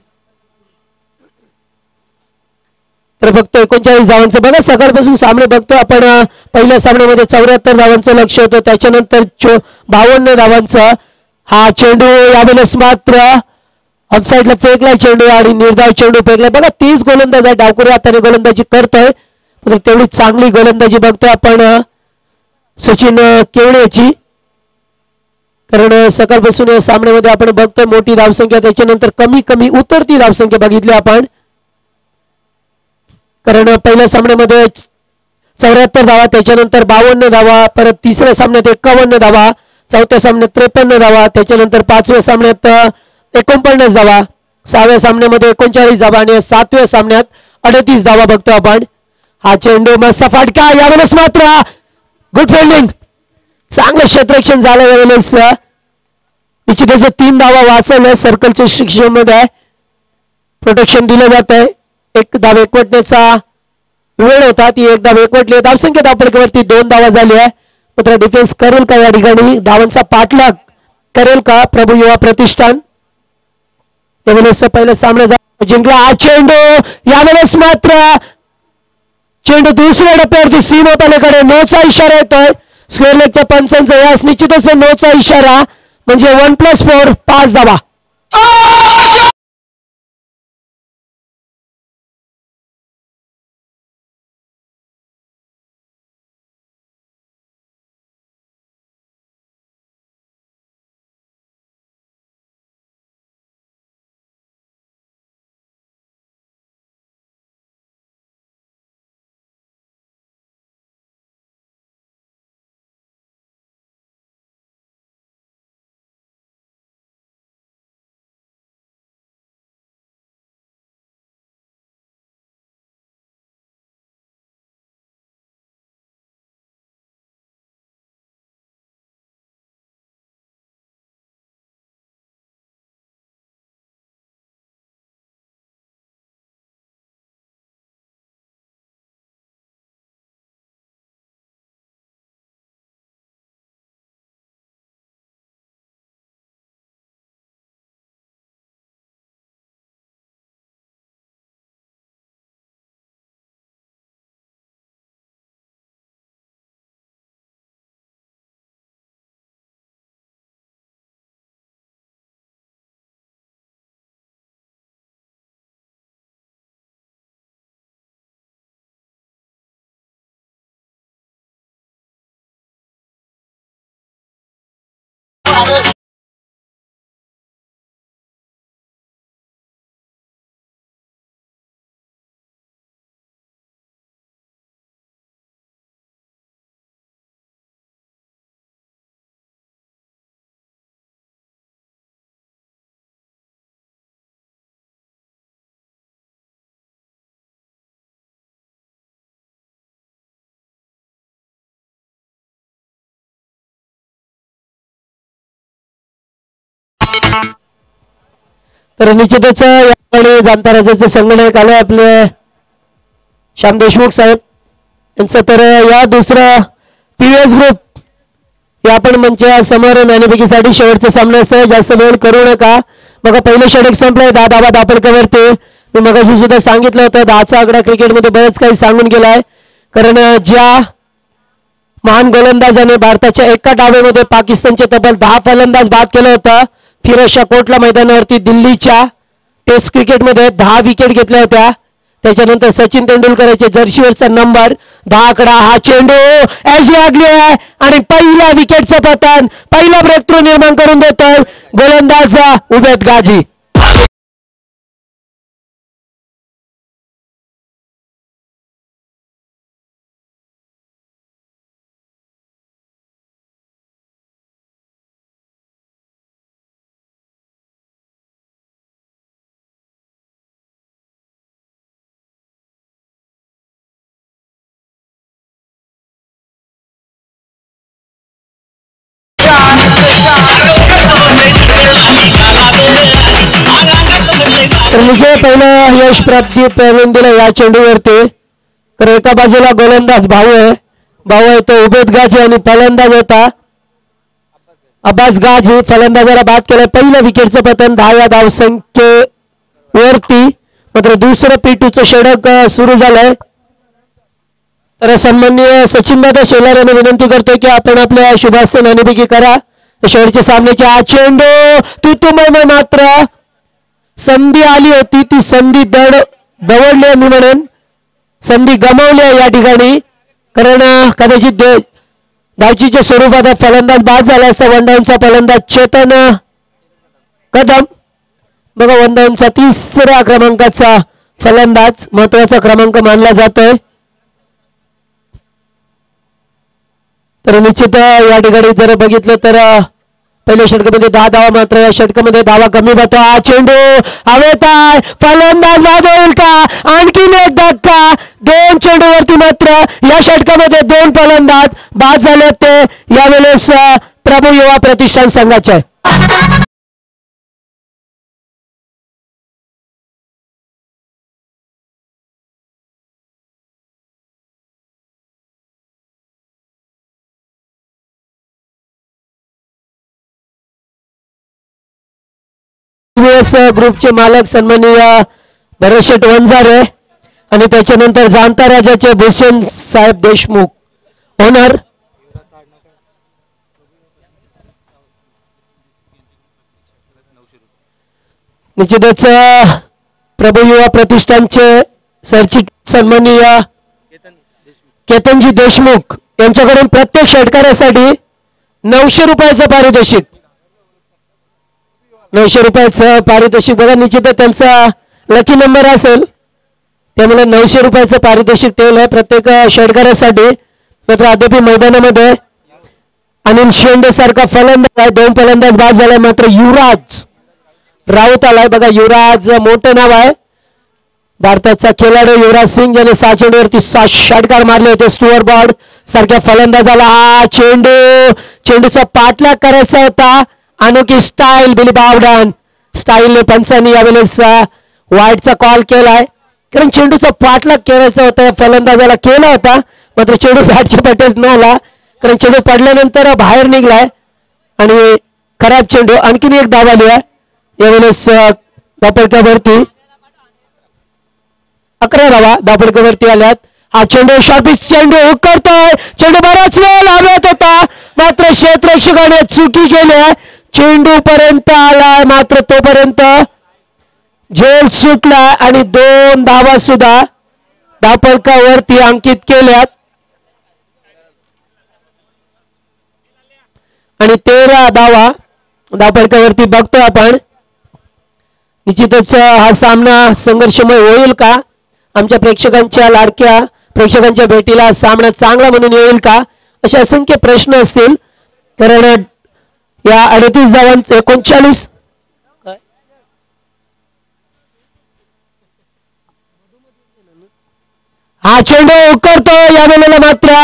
तर फक्त 39 धावांचं बघा सकाळपासून सामने बघतो आपण. पहिल्या सामन्यामध्ये 74 धावांचं लक्ष होतं, त्याच्यानंतर 52 धावांचा हा चेंडू यावेळेस मात्र ऑफसाईडला फेकला चेंडू आणि निर्धाव चेंडू फेकला. बघा 30 गोलंदाज आहे, डावखुरी हाताने गोलंदाजी करतोय. तेवढी चांगली गोलंदाजी बघतोय आपण सचिन केवडेची. कारण सकाळपासून या सामन्यामध्ये आपण बघतोय मोठी धावसंख्या, त्याच्यानंतर कमी कमी उतरती धावसंख्या बघितली आपण. कारण पहिल्या सामन्यामध्ये 74 धावा, त्याच्यानंतर 52 धावा, परत तिसऱ्या सामन्यात 51 धावा, चौथ्या सामन्यात 53 धावा, त्याच्यानंतर 5व्या सामन्यात 49 धावा, 6व्या सामन्यामध्ये 39 धावा आणि 7व्या सामन्यात 38 धावा बघतो आपण. हा चेंडू मस्त फाटका, यावेळेस मात्र गुड फिल्डिंग, चांगलं क्षेत्ररक्षण झालं यावेळेस. निश्चितच 3 धावा वाचवल्या सर्कलच्या शिक्षणामध्ये प्रोटेक्शन दिलं जात आहे. एक धाव एकवटण्याचा वेळ होता, ती एक धाव एकवटली. धावसंख्या धावपलकेवरती 2 धावा झाली आहे. मात्र डिफेन्स करेल का या ठिकाणी, धावांचा पाठलाग करेल का प्रभू युवा प्रतिष्ठान. यावेळेस पहिला सामना जिंकला. हा चेंडू यावेळेस मात्र चेंडू दुसऱ्या टप्प्यावरती सीमा पलीकडे नोचा इशारा येतोय स्क्वेअर लेगच्या पंचांचा. यास निश्चितच नोचा इशारा म्हणजे 1+4 5 धावा. तर निश्चितच याकडे जाणता राज्याचे संगणक आले आपले श्याम देशमुख साहेब यांचं. तर या दुसरा PVS ग्रुप या आपण मंचा समोर नाणेफेकीसाठी शेवटचा सामना असतो, जास्त वेळ करू नका. बघा पहिलं षटक संपलंय 10 धावा धापडकावरती. मी मगाशी सुद्धा सांगितलं होतं 10चा आकडा क्रिकेटमध्ये बरेच काही सांगून गेलाय. कारण ज्या महान गोलंदाजाने भारताच्या एका डावामध्ये पाकिस्तानचे तब्बल 10 फलंदाज बाद केलं होतं. फिरोजशाह कोटला मैदानावरती दिल्लीच्या टेस्ट क्रिकेटमध्ये 10 विकेट घेतल्या होत्या. त्याच्यानंतर सचिन तेंडुलकरचे जर्सीवरचा नंबर 10 आकडा. हा चेंडू ॲज लागली आहे आणि पहिला विकेटचं पतन, पहिला ब्रेक थ्रू निर्माण करून देतोय गोलंदाज उबेद गाजी. तर विजय पहिलं यश प्राप्ती करून दिलं या चेंडूवरती. तर एका बाजूला गोलंदाज भाऊ आहे तो उबेद गाजी आणि फलंदाज होता अब्बास गाजी. फलंदाजाला बाद केलं. पहिलं विकेटचं पतन 10 या धावसंख्येवरती. मात्र दुसरं P2चं षटक सुरू झालंय. तर सन्माननीय सचिनदादा शेलार यांनी विनंती करतोय की आपण आपल्या शुभास्ते नाणेफेकी करा. शेवटच्या सामन्याची हा चेंडू तुतुमय, मात्र संधी आली होती ती संधी दवडली. मी म्हणेन संधी गमावली या ठिकाणी, कारण कदाचित धावचीच्या स्वरूपात फलंदाज बाद झाला असता. वन डाऊनचा फलंदाज चेतन कदम बघा, वन डाऊनचा 3ऱ्या क्रमांकाचा फलंदाज महत्वाचा क्रमांक मानला जातोय. तर निश्चित या ठिकाणी जर बघितलं तर पहिल्या षटकामध्ये 10 धावा, मात्र या षटकामध्ये धावा कमी होता. हा चेंडू हवेत आहे, फलंदाज बाद होईल का? आणखीन एक धक्का. 2 चेंडूवरती मात्र या षटकामध्ये 2 फलंदाज बाद झाले ते यावेळेस प्रभू युवा प्रतिष्ठान संघाचे. ग्रुपचे मालक सन्माननीय भरतशेठ वंजारे आणि त्याच्यानंतर जाणता राजाचे भूषण साहेब देशमुख ओनर. निश्चितच प्रभू युवा प्रतिष्ठानचे सरचिट सन्माननीय केतनजी देशमुख यांच्याकडून प्रत्येक षटकारासाठी 900 रुपयाचं पारितोषिक. 900 रुपयाचं पारितोषिक बघा. निश्चित त्यांचा लकी नंबर असेल त्यामुळे 900 रुपयाचं पारितोषिक ठेवलं आहे प्रत्येक षटकारासाठी. मात्र अद्याप मैदानामध्ये अनिल शेंडे सारखा फलंदाज आहे. 2 फलंदाज बाद झालाय. मात्र युवराज राऊत आलाय बघा. युवराज मोठं नाव आहे. भारताचा खेळाडू युवराज सिंग ज्याने 6 चेंडूवरती 6 षटकार मारले होते. स्टुअर्ट बॉर्ड सारख्या फलंदाजाला हा चेंडूचा पाठलाग करायचा होता. अनोखी स्टाईल बिली बावडन स्टाईलने पंचांनी यावेळेस वाईटचा कॉल केलाय, कारण चेंडूचा पाठलाग करायचा होता. फलंदाजाला केला होता, मात्र चेंडू बॅटच्या पट्ट्यात न आला, कारण चेंडू पडल्यानंतर बाहेर निघलाय आणि खराब चेंडू. आणखीन एक धाव आली आहे यावेळेस दापडक्यावरती. 11 धावा दापडक्यावरती आल्यात. हा चेंडू शॉर्पिच चेंडू करतोय. चेंडू बराच वेळ लावत होता, मात्र क्षेत्ररक्षकाने चुकी केली. चेंडू पर्यंत आलाय, मात्र तोपर्यंत झेल सुटला आणि 2 धावा सुद्धा दापडकावरती अंकित केल्यात आणि 13 धावा दापडकावरती बघतोय आपण. निश्चितच हा सामना संघर्षमय होईल का? आमच्या प्रेक्षकांच्या लाडक्या प्रेक्षकांच्या भेटीला सामना चांगला म्हणून येईल का? असे असंख्य प्रश्न असतील, कारण या 38 धावांचे 39 हा चेंडू करतो. यावेळेला मात्र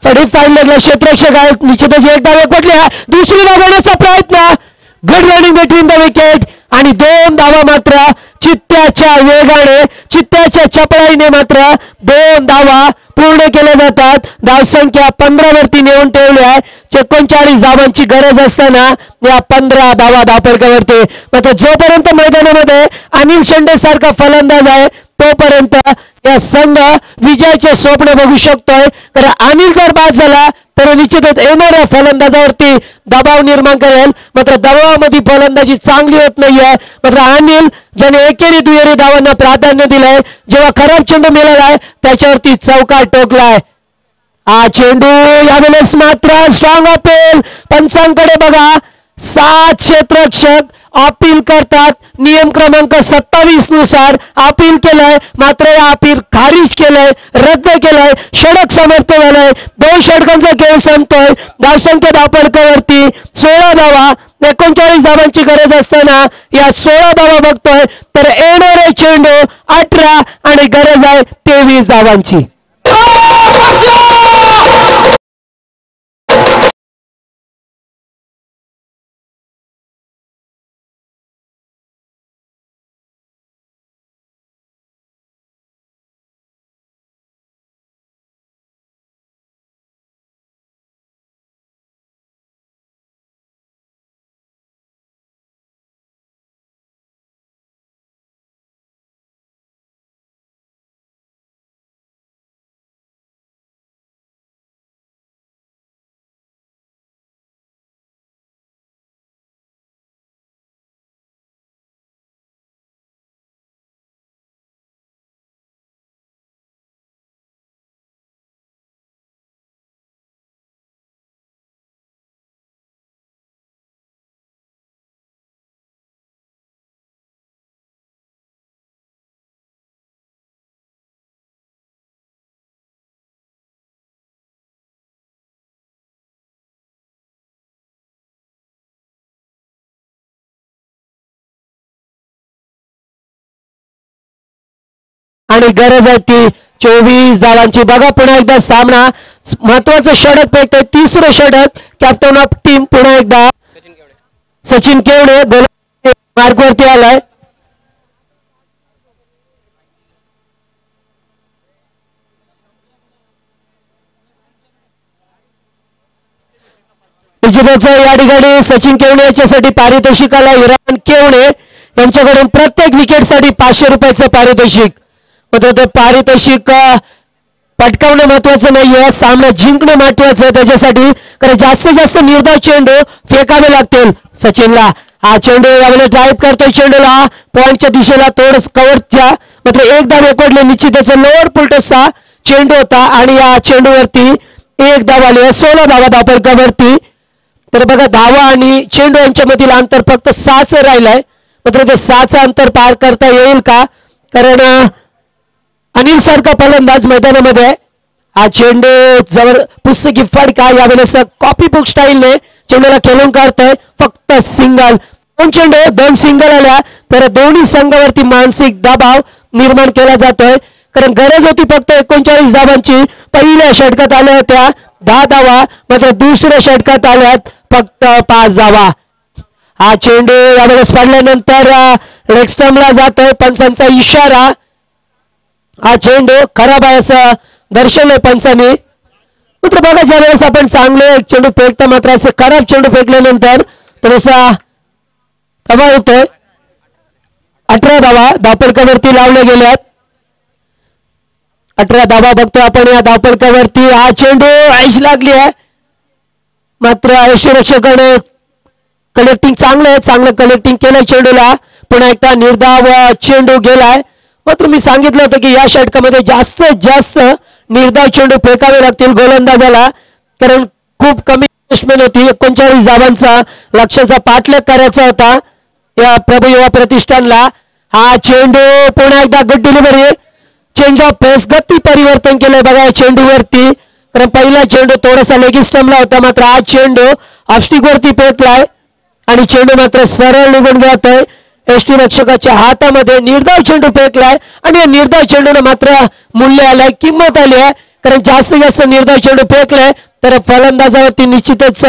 45 लागला. क्षेत्ररक्षक आहेत. निश्चितच एक धाव एकवटली. दुसरी धाव घेण्याचा प्रयत्न. Good running between the wicket आणि 2 धावा मात्र चित्त्याच्या वेगाने, चित्त्याच्या चपळाईने मात्र 2 धावा पूर्ण केल्या जातात. धावसंख्या 15 वरती नेऊन ठेवली आहे. 39 धावांची गरज असताना या 15 धावा दापडकावरती. मात्र जोपर्यंत मैदानामध्ये अनिल शेंडे सारखा फलंदाज आहे तोपर्यंत या संघ विजयाचे स्वप्न बघू शकतोय. कारण अनिल जर बाद झाला तर निश्चितच येणाऱ्या फलंदाजावरती दबाव निर्माण करेल. मात्र दबावामध्ये फलंदाजी चांगली होत नाहीये. मात्र अनिल ज्याने एकेरी दुहेरी धावांना प्राधान्य दिलंय, जेव्हा खराब चेंडू मिळालाय त्याच्यावरती चौकार टोकलाय. हा चेंडू यावेळेस मात्र स्ट्रॉंग अपील. पंचांकडे बघा, 7 क्षेत्ररक्षक अपील करतात. नियम क्रमांक 27 नुसार अपील केलंय, मात्र या अपील खारिज केलंय, रद्द केलंय. षटक समर्थ झालंय. 2 षटकांचा खेळ संपतोय. धावसंख्या धावपडकावरती 16 धावा. 39 धावांची गरज असताना या 16 धावा बघतोय. तर येणारे चेंडू 18 आणि गरज आहे 23 धावांची. आणि गरज आहे ती 24 धावांची. बघा पुन्हा एकदा सामना महत्वाचं षटक पेटतोय. 3रं षटक. कॅप्टन ऑफ टीम पुन्हा एकदा सचिन केवडे मार्कवरती आलाय. या ठिकाणी सचिन केवडे याच्यासाठी पारितोषिक आला. हिरामन केवडे यांच्याकडून प्रत्येक विकेटसाठी 500 रुपयाचं पारितोषिक. मात्र ते पारितोषिक पटकावणं महत्वाचं नाहीये, सामना जिंकणं महत्वाचं आहे त्याच्यासाठी. कारण जास्तीत जास्त निर्धाव चेंडू फेकावे लागतील सचिनला. हा चेंडू यावेळेस ड्राईव्ह करतोय चेंडूला पॉइंटच्या दिशेला, थोडं कव्हरच्या. मात्र एकदा रेकॉर्डले निश्चित त्याचा लोअर पुलटोसचा चेंडू होता आणि या चेंडूवरती 1 धाव आली आहे. 16 धावा धावपडकावरती. तर बघा धावा आणि चेंडू यांच्यामधील अंतर फक्त 6च राहिलंय. मात्र ते 6चं अंतर पार करता येईल का? कारण अनिल सारखा फलंदाज मैदानामध्ये. हा चेंडू जवळ पुस्तकी फडका यावेळेस कॉपी बुक स्टाईलने चेंडूला खेळून काढतोय. फक्त सिंगल. 2 चेंडू 2 सिंगल आल्या तर दोन्ही संघावरती मानसिक दबाव निर्माण केला जातोय. कारण गरज होती फक्त 39 धावांची. पहिल्या षटकात आल्या होत्या 10 धावा, मात्र दुसऱ्या षटकात आल्यात फक्त 5 धावा. हा चेंडू यावेळेस पडल्यानंतर लेग स्टंपला जातोय. पंचांचा इशारा. हा चेंडू खराब आहे असं दर्शवलंय पंचांनी. मित्र बघा, ज्यावेळेस आपण चांगले चेंडू फेकता मात्र असे खराब चेंडू फेकल्यानंतर थोडासा दबाव होतोय. 18 धावा धावपडकावरती लावल्या गेल्यात. 18 धावा बघतोय आपण या धावपडकावरती. हा चेंडू ऐश लागली आहे, मात्र यष्टीरक्षकाने कलेक्टिंग चांगलं कलेक्टिंग केलंय चेंडूला. पुन्हा एकदा निर्धाव चेंडू गेलाय. मात्र मी सांगितलं होतं की या षटकामध्ये जास्तीत जास्त निर्धाव चेंडू फेकावे लागतील गोलंदाजाला. कारण खूप कमी बॅट्समॅन होती. 39 धावांचा लक्ष्याचा पाठलाग करायचा होता या प्रभू युवा प्रतिष्ठानला. हा चेंडू पुन्हा एकदा गुड डिलिव्हरी. चेंज ऑफ पेस, गती परिवर्तन केलंय बघा या चेंडूवरती. कारण पहिला चेंडू थोडासा लेगी स्टंपला होता, मात्र हा चेंडू ऑफस्टिक वरती पेटलाय आणि चेंडू मात्र सरळ निघून जातोय. यष्टीरक्षकाच्या हातामध्ये निर्धाव चेंडू फेकलाय आणि या निर्धाव चेंडूने मात्र मूल्य आलंय, किंमत आली आहे. कारण जास्तीत जास्त निर्धाव चेंडू फेकलाय तर फलंदाजावरती निश्चितच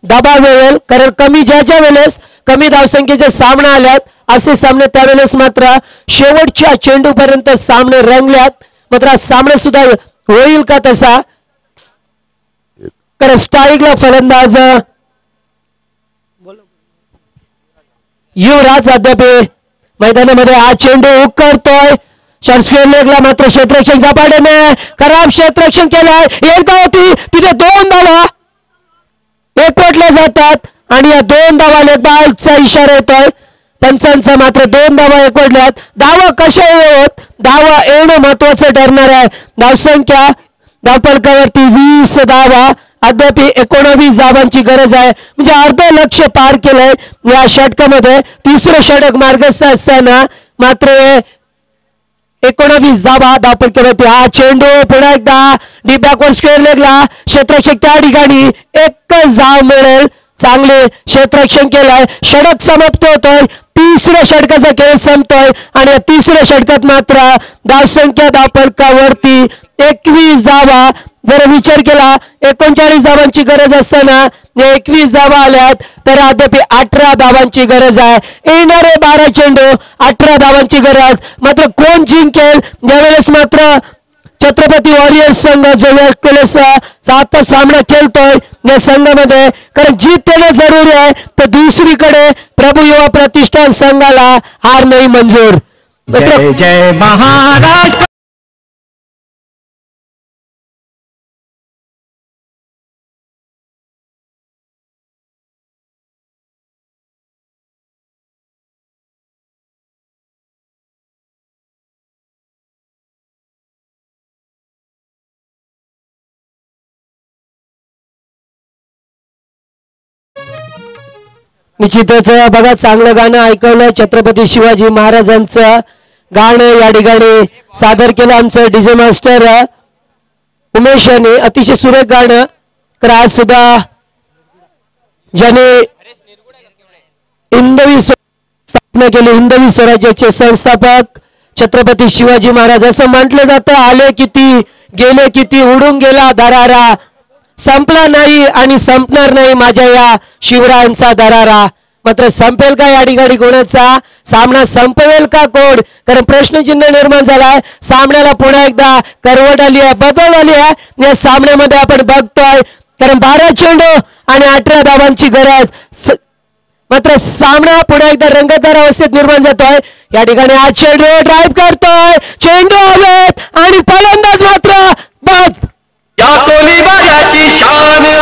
दबाव येईल. कारण ज्या वेळेस कमी धावसंख्येचे सामना आल्यात असे सामने त्यावेळेस मात्र शेवटच्या चेंडूपर्यंत सामने रंगल्यात. मात्र सामना सुद्धा होईल का तसा? कारण स्ट्राईकला फलंदाज युवराज अद्याप मैदानामध्ये. हा चेंडू करतोय शॉर्ट स्क्वेअर लेगला मात्र क्षेत्ररक्षण झपाट्याने खराब क्षेत्ररक्षण केलंय. एकदा होती तिथे 2 धावा एकवटल्या जातात आणि या 2 धावा लेगबालचा इशारा येतोय पंचांचा. मात्र 2 धावा एकवटल्यात. धावा कशा येत धावा येणं महत्वाचं ठरणार आहे. धावसंख्या धावफलकावरती 20 धावा अद्याप 19 धावांची गरज आहे. म्हणजे अर्ध लक्ष्य पार केलंय या षटकामध्ये. तिसरं षटक मार्गस्थ असताना मात्र 19 धावा धावफलकावरती. हा चेंडू पुन्हा एकदा डी बॅकवर्ड स्क्वेअर लेगला क्षेत्ररक्षक त्या ठिकाणी एकच धाव मिळेल. चांगले क्षेत्ररक्षण केलंय. षटक समाप्त होतोय. तिसऱ्या षटकाचा खेळ संपतोय आणि या तिसऱ्या षटकात मात्र धावसंख्या धावफलकावरती 21 धावा. जर विचार केला 39 धावांची गरज असताना 21 धावा आल्यात तर अद्याप 18 धावांची गरज आहे. येणारे 12 चेंडू 18 धावांची गरज. मात्र कोण जिंकेल यावेळेस मात्र छत्रपती वॉरियर्स संघ जो आता सामना खेळतोय या संघामध्ये कारण जीत देणं जरुरी आहे. तर दुसरीकडे प्रभू युवा प्रतिष्ठान संघाला हार नाही मंजूर. जय जय महाराष्ट्र. निश्चितच बघा चांगलं गाणं ऐकवलं. छत्रपती शिवाजी महाराजांचं गाणं या ठिकाणी सादर केलं आमचं डीजे मास्टर उमेश यांनी. अतिशय सुरेख गाणं. तर आज सुद्धा ज्याने हिंदवी स्थापना केली हिंदवी स्वराज्याचे संस्थापक छत्रपती शिवाजी महाराज असं म्हटलं जातं. आले किती गेले किती उडून गेला दरारा संपला नाही आणि संपणार नाही माझ्या या शिवरायांचा दरारा. मात्र संपेल का या ठिकाणी कोणाचा सामना संपवेल का कोण कारण प्रश्नचिन्ह निर्माण झालाय. सामन्याला पुन्हा एकदा करवट आली आहे बदल आली आहे या सामन्यामध्ये आपण बघतोय. कारण 12 चेंडू आणि 18 धावांची गरज. मात्र सामना पुन्हा एकदा रंगतदार अवस्थेत निर्माण जातोय. या ठिकाणी आज चेंडू ड्राईव्ह करतोय. चेंडू आवेत आणि फलंदाज मात्र बाद. या गोलीबाराची शान.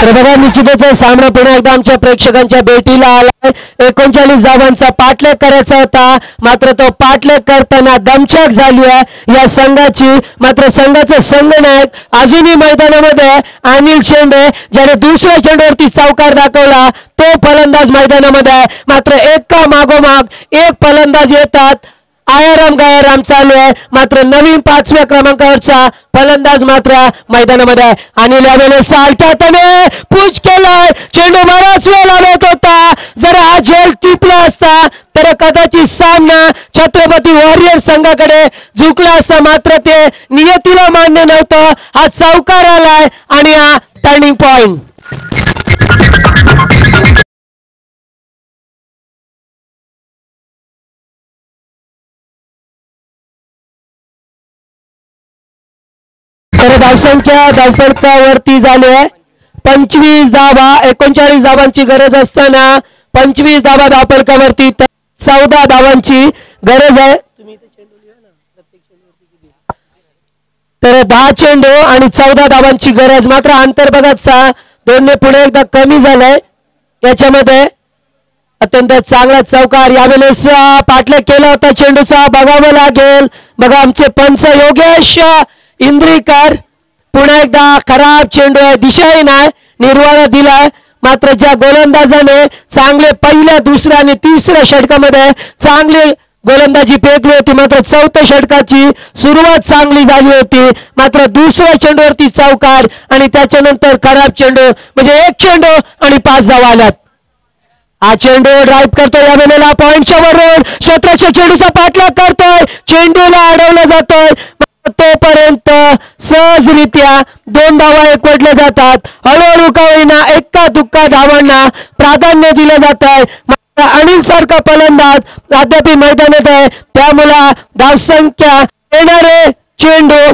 तर बघा निश्चितच सामना पुन्हा एकदा आमच्या प्रेक्षकांच्या भेटीला आलाय. 39 धावांचा पाठलाग करायचा होता मात्र तो पाठलाग करताना दमछाक झाली आहे या संघाची. मात्र संघाचा संघनायक अजूनही मैदानामध्ये अनिल शेंडे ज्याने दुसऱ्या चेंडूवरती चौकार दाखवला तो फलंदाज मैदानामध्ये आहे. मात्र एका मागोमाग एक फलंदाज येतात. आयाराम गायाराम चालू आहे. मात्र नवीन 5व्या क्रमांकावरचा फलंदाज मात्र मैदानामध्ये आहे. आणि यावेळेस सालख्याने पूज केलाय. चेंडू बराच वेळ लागत होता. जर हा झेल टिपला असता तर कदाचित सामना छत्रपती वॉरियर्स संघाकडे झुकला असता. मात्र ते नियतीला मान्य नव्हतं. हा चौकार आलाय आणि हा टर्निंग पॉइंट. तर धावसंख्या धावफलकावरती झाली आहे 25 धावा. 39 धावांची गरज असताना 25 धावा धावफलकावरती 14 धावांची गरज आहे. तर 10 चेंडू आणि 14 धावांची गरज. मात्र अंतर बघा 2ने पुढे एकदा कमी झालंय. याच्यामध्ये अत्यंत चांगला चौकार यावेळेस पाठलाग केला होता चेंडूचा बघावं लागेल. बघा आमचे पंच योगेश इंद्रीकर पुन्हा एकदा खराब चेंडू आहे दिशाही नाही निर्वाळा दिलाय. मात्र ज्या गोलंदाजाने चांगले पहिल्या दुसऱ्या आणि तिसऱ्या षटकामध्ये चांगली गोलंदाजी फेकली होती मात्र चौथ्या षटकाची सुरुवात चांगली झाली होती. मात्र दुसऱ्या चेंडूवरती चौकार आणि त्याच्यानंतर खराब चेंडू म्हणजे 1 चेंडू आणि 5 धावा आल्यात. हा चेंडू ड्राईव्ह करतोय या वेळेला पॉइंटच्या वरून क्षेत्राच्या चेंडूचा पाठलाग करतोय. चेंडूला अडवला जातोय. तोपर्यंत सहजरित्या 2 धावा एकवटल्या जातात. हळूहळू का होईना एक्का दुक्का धावांना प्राधान्य दिलं जात आहे. अनिल सारखा फलंदाज अद्याप मैदानात आहे, त्यामुळे धावसंख्या येणारे चेंडू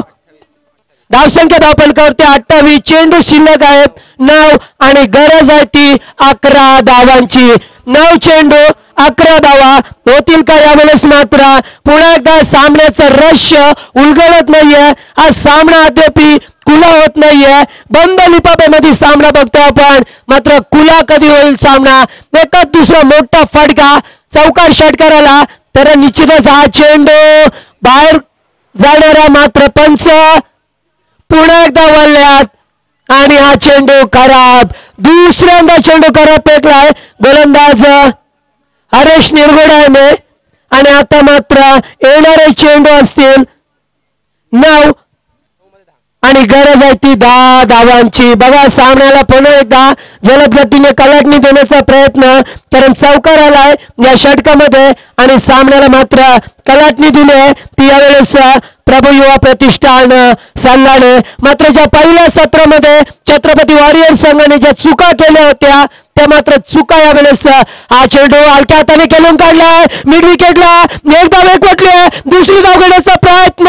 धावसंख्या धावफलकावरती 28, चेंडू शिल्लक आहेत 9 आणि गरज आहे ती 11 धावांची. 9 चेंडू 11 धावा होतील का यावेळेस? मात्र पुन्हा एकदा सामन्याचं रहस्य उलगडत नाहीये. हा सामना अद्याप खुला होत नाहीये. बंद लिफाफ्यामध्ये सामना बघतोय आपण, मात्र खुला कधी होईल सामना? एकच दुसरा मोठा फटका चौकार षटकाराला तर निश्चितच हा चेंडू बाहेर जाणारा, मात्र पंच पुन्हा एकदा वळल्यात आणि हा चेंडू खराब. दुसऱ्यांदा चेंडू खराब फेकलाय गोलंदाज हरेश निरगुडेने आणि आता मात्र येणारे चेंडू असतील 9 आणि गरज आहे ती 10 धावांची. बघा सामन्याला पुन्हा एकदा जलद गतीने कलाटणी देण्याचा प्रयत्न, कारण चौकार आलाय या षटकामध्ये आणि सामन्याला मात्र कलाटणी दिली आहे ती यावेळेस प्रभू युवा प्रतिष्ठान संघाने. मात्र ज्या पहिल्या सत्रामध्ये छत्रपती वॉरियर्स संघाने ज्या चुका केल्या होत्या त्या मात्र चुका यावेळेस हा चेंडू हलक्या हाताने खेळून काढलाय मिड विकेटला. एक धाव एकवटली, दुसरी धाव घेण्याचा प्रयत्न,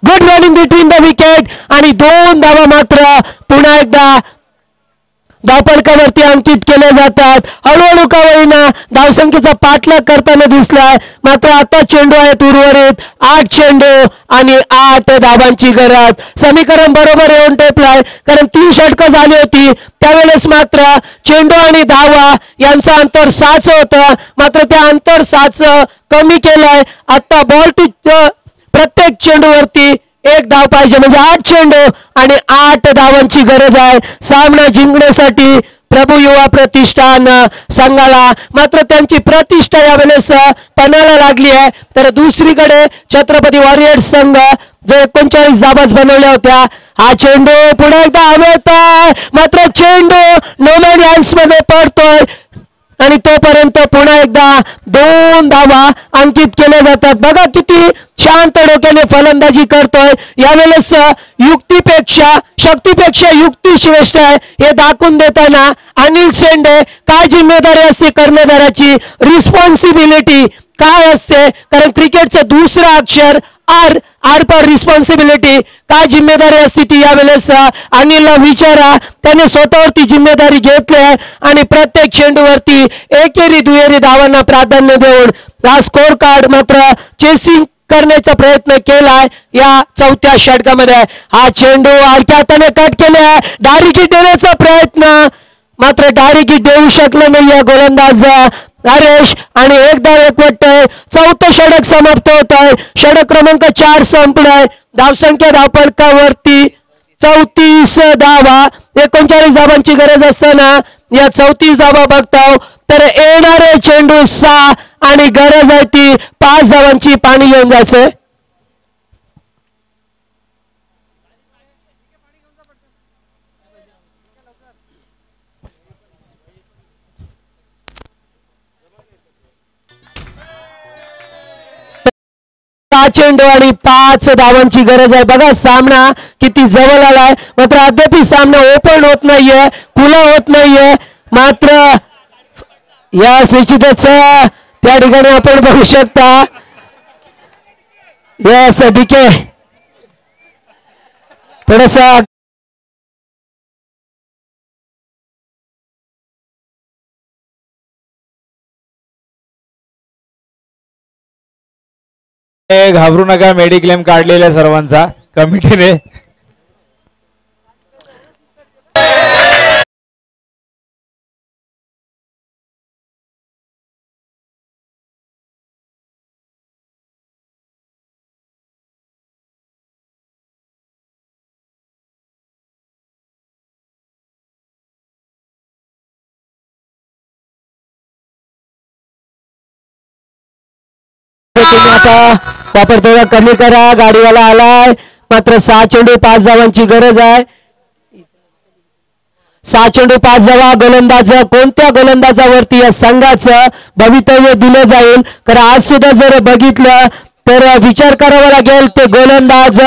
good running between the wicket आणि 2 धावा मात्र पुन्हा एकदा धावफलकावरती अंकित केले जातात. हळूहळू का होईना धावसंख्येचा पाठलाग करताना दिसलाय, मात्र आता चेंडू आहेत उर्वरित 8 चेंडू आणि 8 धावांची गरज. समीकरण बरोबर येऊन टेपलाय, कारण 3 षटकं झाली होती त्यावेळेस मात्र चेंडू आणि धावा यांचं अंतर 6 होतं, मात्र त्या अंतर 6 कमी केलंय. आता बॉल टू प्रत्येक चेंडूवरती 1 धाव पाहिजे, म्हणजे 8 चेंडू आणि 8 धावांची गरज आहे सामना जिंकण्यासाठी प्रभू युवा प्रतिष्ठान संघाला. मात्र त्यांची प्रतिष्ठा यावेळेस पणाला लागली आहे. तर दुसरीकडे छत्रपती वॉरियर्स संघ जो 39 धावाच बनवल्या होत्या, हा चेंडू पुन्हा एकदा हवेत आहे, मात्र चेंडू नो मॅन लँड्स मध्ये पडतोय आणि तोपर्यंत पुन्हा एकदा 2 धावा अंकित केल्या जातात. बघा किती शांत डोक्याने फलंदाजी करतोय यावेळेस. युक्तीपेक्षा शक्तीपेक्षा युक्ती श्रेष्ठ आहे हे दाखवून देताना अनिल शेंडे काय जिम्मेदारी असते कर्णधाराची, रिस्पॉन्सिबिलिटी काय असते, कारण क्रिकेटचं दुसरं अक्षर आर पर रिस्पॉन्सिबिलिटी काय जिम्मेदारी असते ती यावेळेस अनिलला विचारा. त्याने स्वतःवरती जिम्मेदारी घेतली आहे आणि प्रत्येक चेंडूवरती एकेरी दुहेरी धावांना प्राधान्य देऊन हा स्कोर कार्ड मात्र चेसिंग करण्याचा प्रयत्न केलाय या 4थ्या षटकामध्ये. हा चेंडू हलक्या हाताने कट केलाय, डायरेक्ट देण्याचा प्रयत्न, मात्र डायरेक्ट देऊ शकले नाही या गोलंदाज हरेश आणि 1 धाव एकवटतोय. 4थं षटक समाप्त होत आहे. षटक क्रमांक 4 संपलाय. धावसंख्या धावफलकावरती 34 धावा, 39 धावांची गरज असताना या 34 धावा बघताव. तर येणारे चेंडू 6 आणि गरज आहे ती 5 धावांची. पाणी घेऊन जायचंय. चेंडू आणि 5 धावांची गरज आहे. बघा सामना किती जवळ आलाय, मात्र अद्याप सामना ओपन होत नाहीये, खुला होत नाहीये. मात्र या निश्चितच त्या ठिकाणी आपण बघू शकता यस डीके थोडसा घाबरू नका, मेडिक्लेम काढलेल्या सर्वांचा कमिटीने. आता वापर थोडा कमी करा, गाडीवाला आलाय. मात्र 6 चेंडू 5 धावांची गरज आहे. 6 चेंडू 5 धावा. गोलंदाज कोणत्या गोलंदाजावरती या संघाचं भवितव्य दिलं जाईल, कारण आज सुद्धा जर बघितलं तर विचार करावा लागेल ते गोलंदाज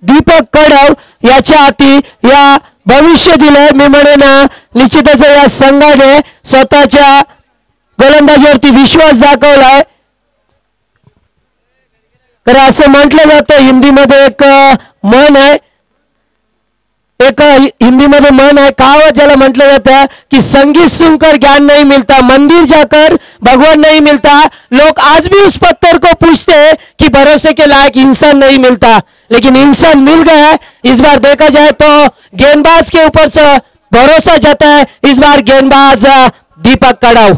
दीपक कडव याच्या हाती या भविष्य दिलंय. मी म्हणेन निश्चितच या संघाने स्वतःच्या गोलंदाजीवरती विश्वास दाखवलाय. तर असं म्हटलं जातं हिंदीमध्ये एक म्हण आहे, हिंदीमध्ये म्हण आहे, कहावत ज्याला म्हटलं जातं की संगीत सुनकर ज्ञान नहीं मिलता, मंदिर जाकर भगवान नहीं मिलता. लोग आज भी उस पत्थर को पूछते कि भरोसे के लायक इंसान नहीं मिलता, लेकिन इंसान मिल गया है. इस बार देखा जाए तो गेंदबाज के ऊपर से भरोसा जाता है. इस बार गेंदबाज दीपक कडव.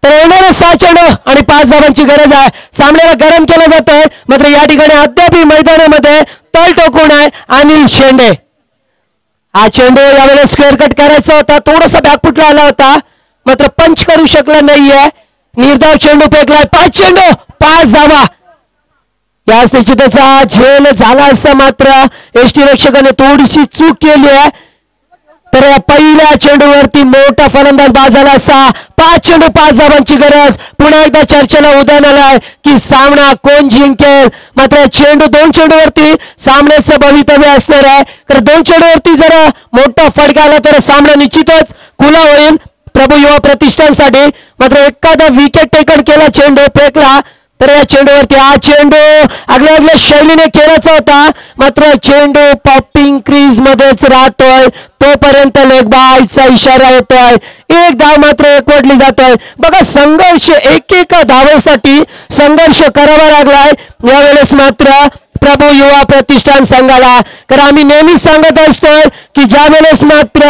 तर येणारे 6 चेंडू आणि 5 धावांची गरज आहे. सामन्याला गरम केलं जातंय, मात्र या ठिकाणी अद्याप मैदानामध्ये तळ टोकून आहे अनिल शेंडे. हा चेंडू यावेळेस स्क्वेअर कट करायचा होता, थोडासा बॅकफुटला आला होता, मात्र पंच करू शकला नाहीये. निर्धाव चेंडू फेकलाय. 5 चेंडू 5 धावा. याच निश्चितचा झेल झाला असता, मात्र एसटी रक्षकाने थोडीशी चूक केली आहे. तर या पहिल्या चेंडूवरती मोठा फलंदाज बाद झाला असता. 5 चेंडू 5 धावांची गरज. पुन्हा एकदा चर्चेला उदाहरण आलाय की सामना कोण जिंकेल. मात्र चेंडू 2 चेंडूवरती सामन्याचं भवितव्य असणार आहे. कारण 2 चेंडूवरती जर मोठा फटका आला तर सामना निश्चितच खुला होईल प्रभू युवा प्रतिष्ठानसाठी. मात्र एखादा विकेट टेकन केला, चेंडू फेकला, तर या चेंडूवरती हा चेंडू आगल्या शैलीने खेळायचा होता, मात्र चेंडू पॉपिंग क्रीज मध्येच राहतोय. तोपर्यंत लेग बायचा इशारा येतोय. 1 धाव मात्र एकवटली जातोय. बघा संघर्ष, एक धावेसाठी संघर्ष करावा लागलाय यावेळेस मात्र प्रभू युवा प्रतिष्ठान संघाला. कारण आम्ही नेहमीच सांगत असतोय की ज्या वेळेस मात्र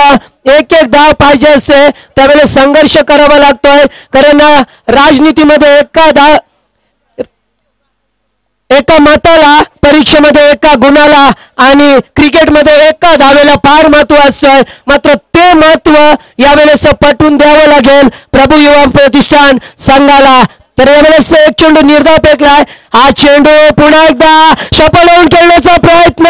एक धाव पाहिजे असते त्यावेळेस संघर्ष करावा लागतोय. कारण राजनीतीमध्ये एका मताला, परीक्षेमध्ये एका गुणाला आणि क्रिकेटमध्ये एका धावेला फार महत्व असतंय. मात्र ते महत्व यावेळेस पटवून द्यावं लागेल प्रभू युवा प्रतिष्ठान संघाला. तर यावेळेस एक चेंडू निर्धाव फेकलाय. हा चेंडू पुन्हा एकदा सफल होऊन खेळण्याचा प्रयत्न,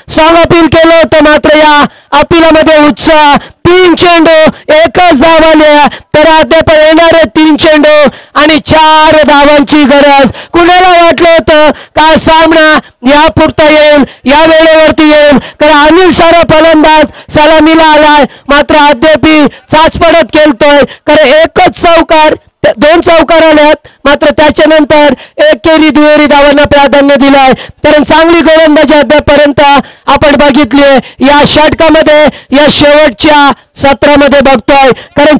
स्ट्रॉंग अपील केलं होतं, मात्र या अपिलामध्ये उत्साह. 3 चेंडू 1च धाव आली. तर अद्याप येणारे 3 चेंडू आणि 4 धावांची गरज. कुणाला वाटलं होतं का सामना यापुरता येईल, या वेळेवरती येईल. कारण अनिल सारा फलंदाज सलामीला आलाय, मात्र अद्याप चाच पडत खेळतोय. कारण एकच चौकार, 2 चौकार आल्यात, मात्र त्याच्यानंतर एकेरी दुहेरी धावांना प्राधान्य दिलंय. कारण चांगली गोलंदाजी अद्यापर्यंत आपण बघितली या षटकामध्ये, या शेवटच्या सत्रामध्ये बघतोय. कारण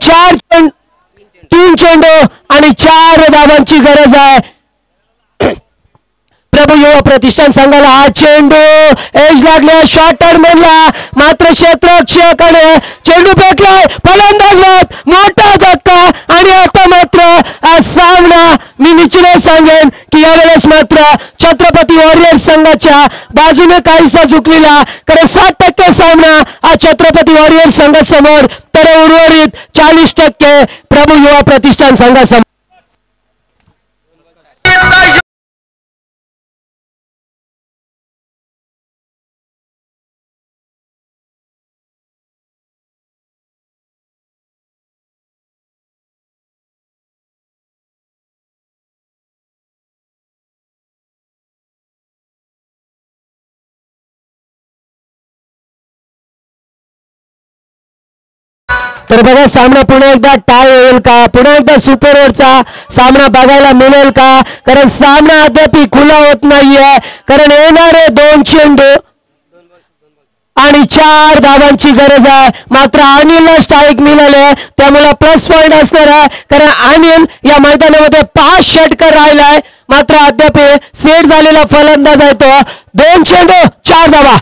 3 चेंडू आणि 4 धावांची गरज आहे प्रभू युवा प्रतिष्ठान संघाला. हा चेंडू एज लागल्या शॉर्ट टर्मला, मात्र क्षेत्ररक्षकाने चेंडू फेकलाय. फलंदाज मोठा धक्का आणि आता मात्र सामना मी निश्चित सांगेन की यावेळेस मात्र छत्रपती वॉरियर्स संघाच्या बाजूने काहीसा झुकलेला. कारण 60% सामना हा छत्रपती वॉरियर्स संघासमोर, तर उर्वरित 40% प्रभू युवा प्रतिष्ठान संघासमोर. तर बघा सामना पुन्हा एकदा टाय होईल का, पुन्हा एकदा सुपर ओव्हरचा सामना बघायला मिळेल का. कारण सामना अद्याप खुला होत नाहीये. कारण येणारे 2 चेंडू आणि 4 धावांची गरज आहे. मात्र अनिलला स्ट्राईक मिळाले, त्यामुळे प्लस पॉइंट असणार आहे. कारण अनिल या मैदानामध्ये 5 षटकार राहिलाय, मात्र अद्याप सेट झालेला फलंदाज आहे तो. 2 चेंडू 4 धावा.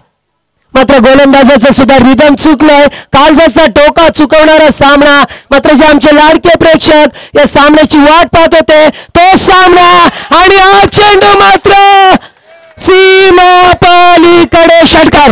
मात्र गोलंदाजाचं सुद्धा रिदम चुकलंय. कालचा टोका चुकवणारा सामना. मात्र जे आमचे लाडके प्रेक्षक या सामन्याची वाट पाहत होते तो सामना, आणि हा चेंडू मात्र सीमा पलीकडे षटकार.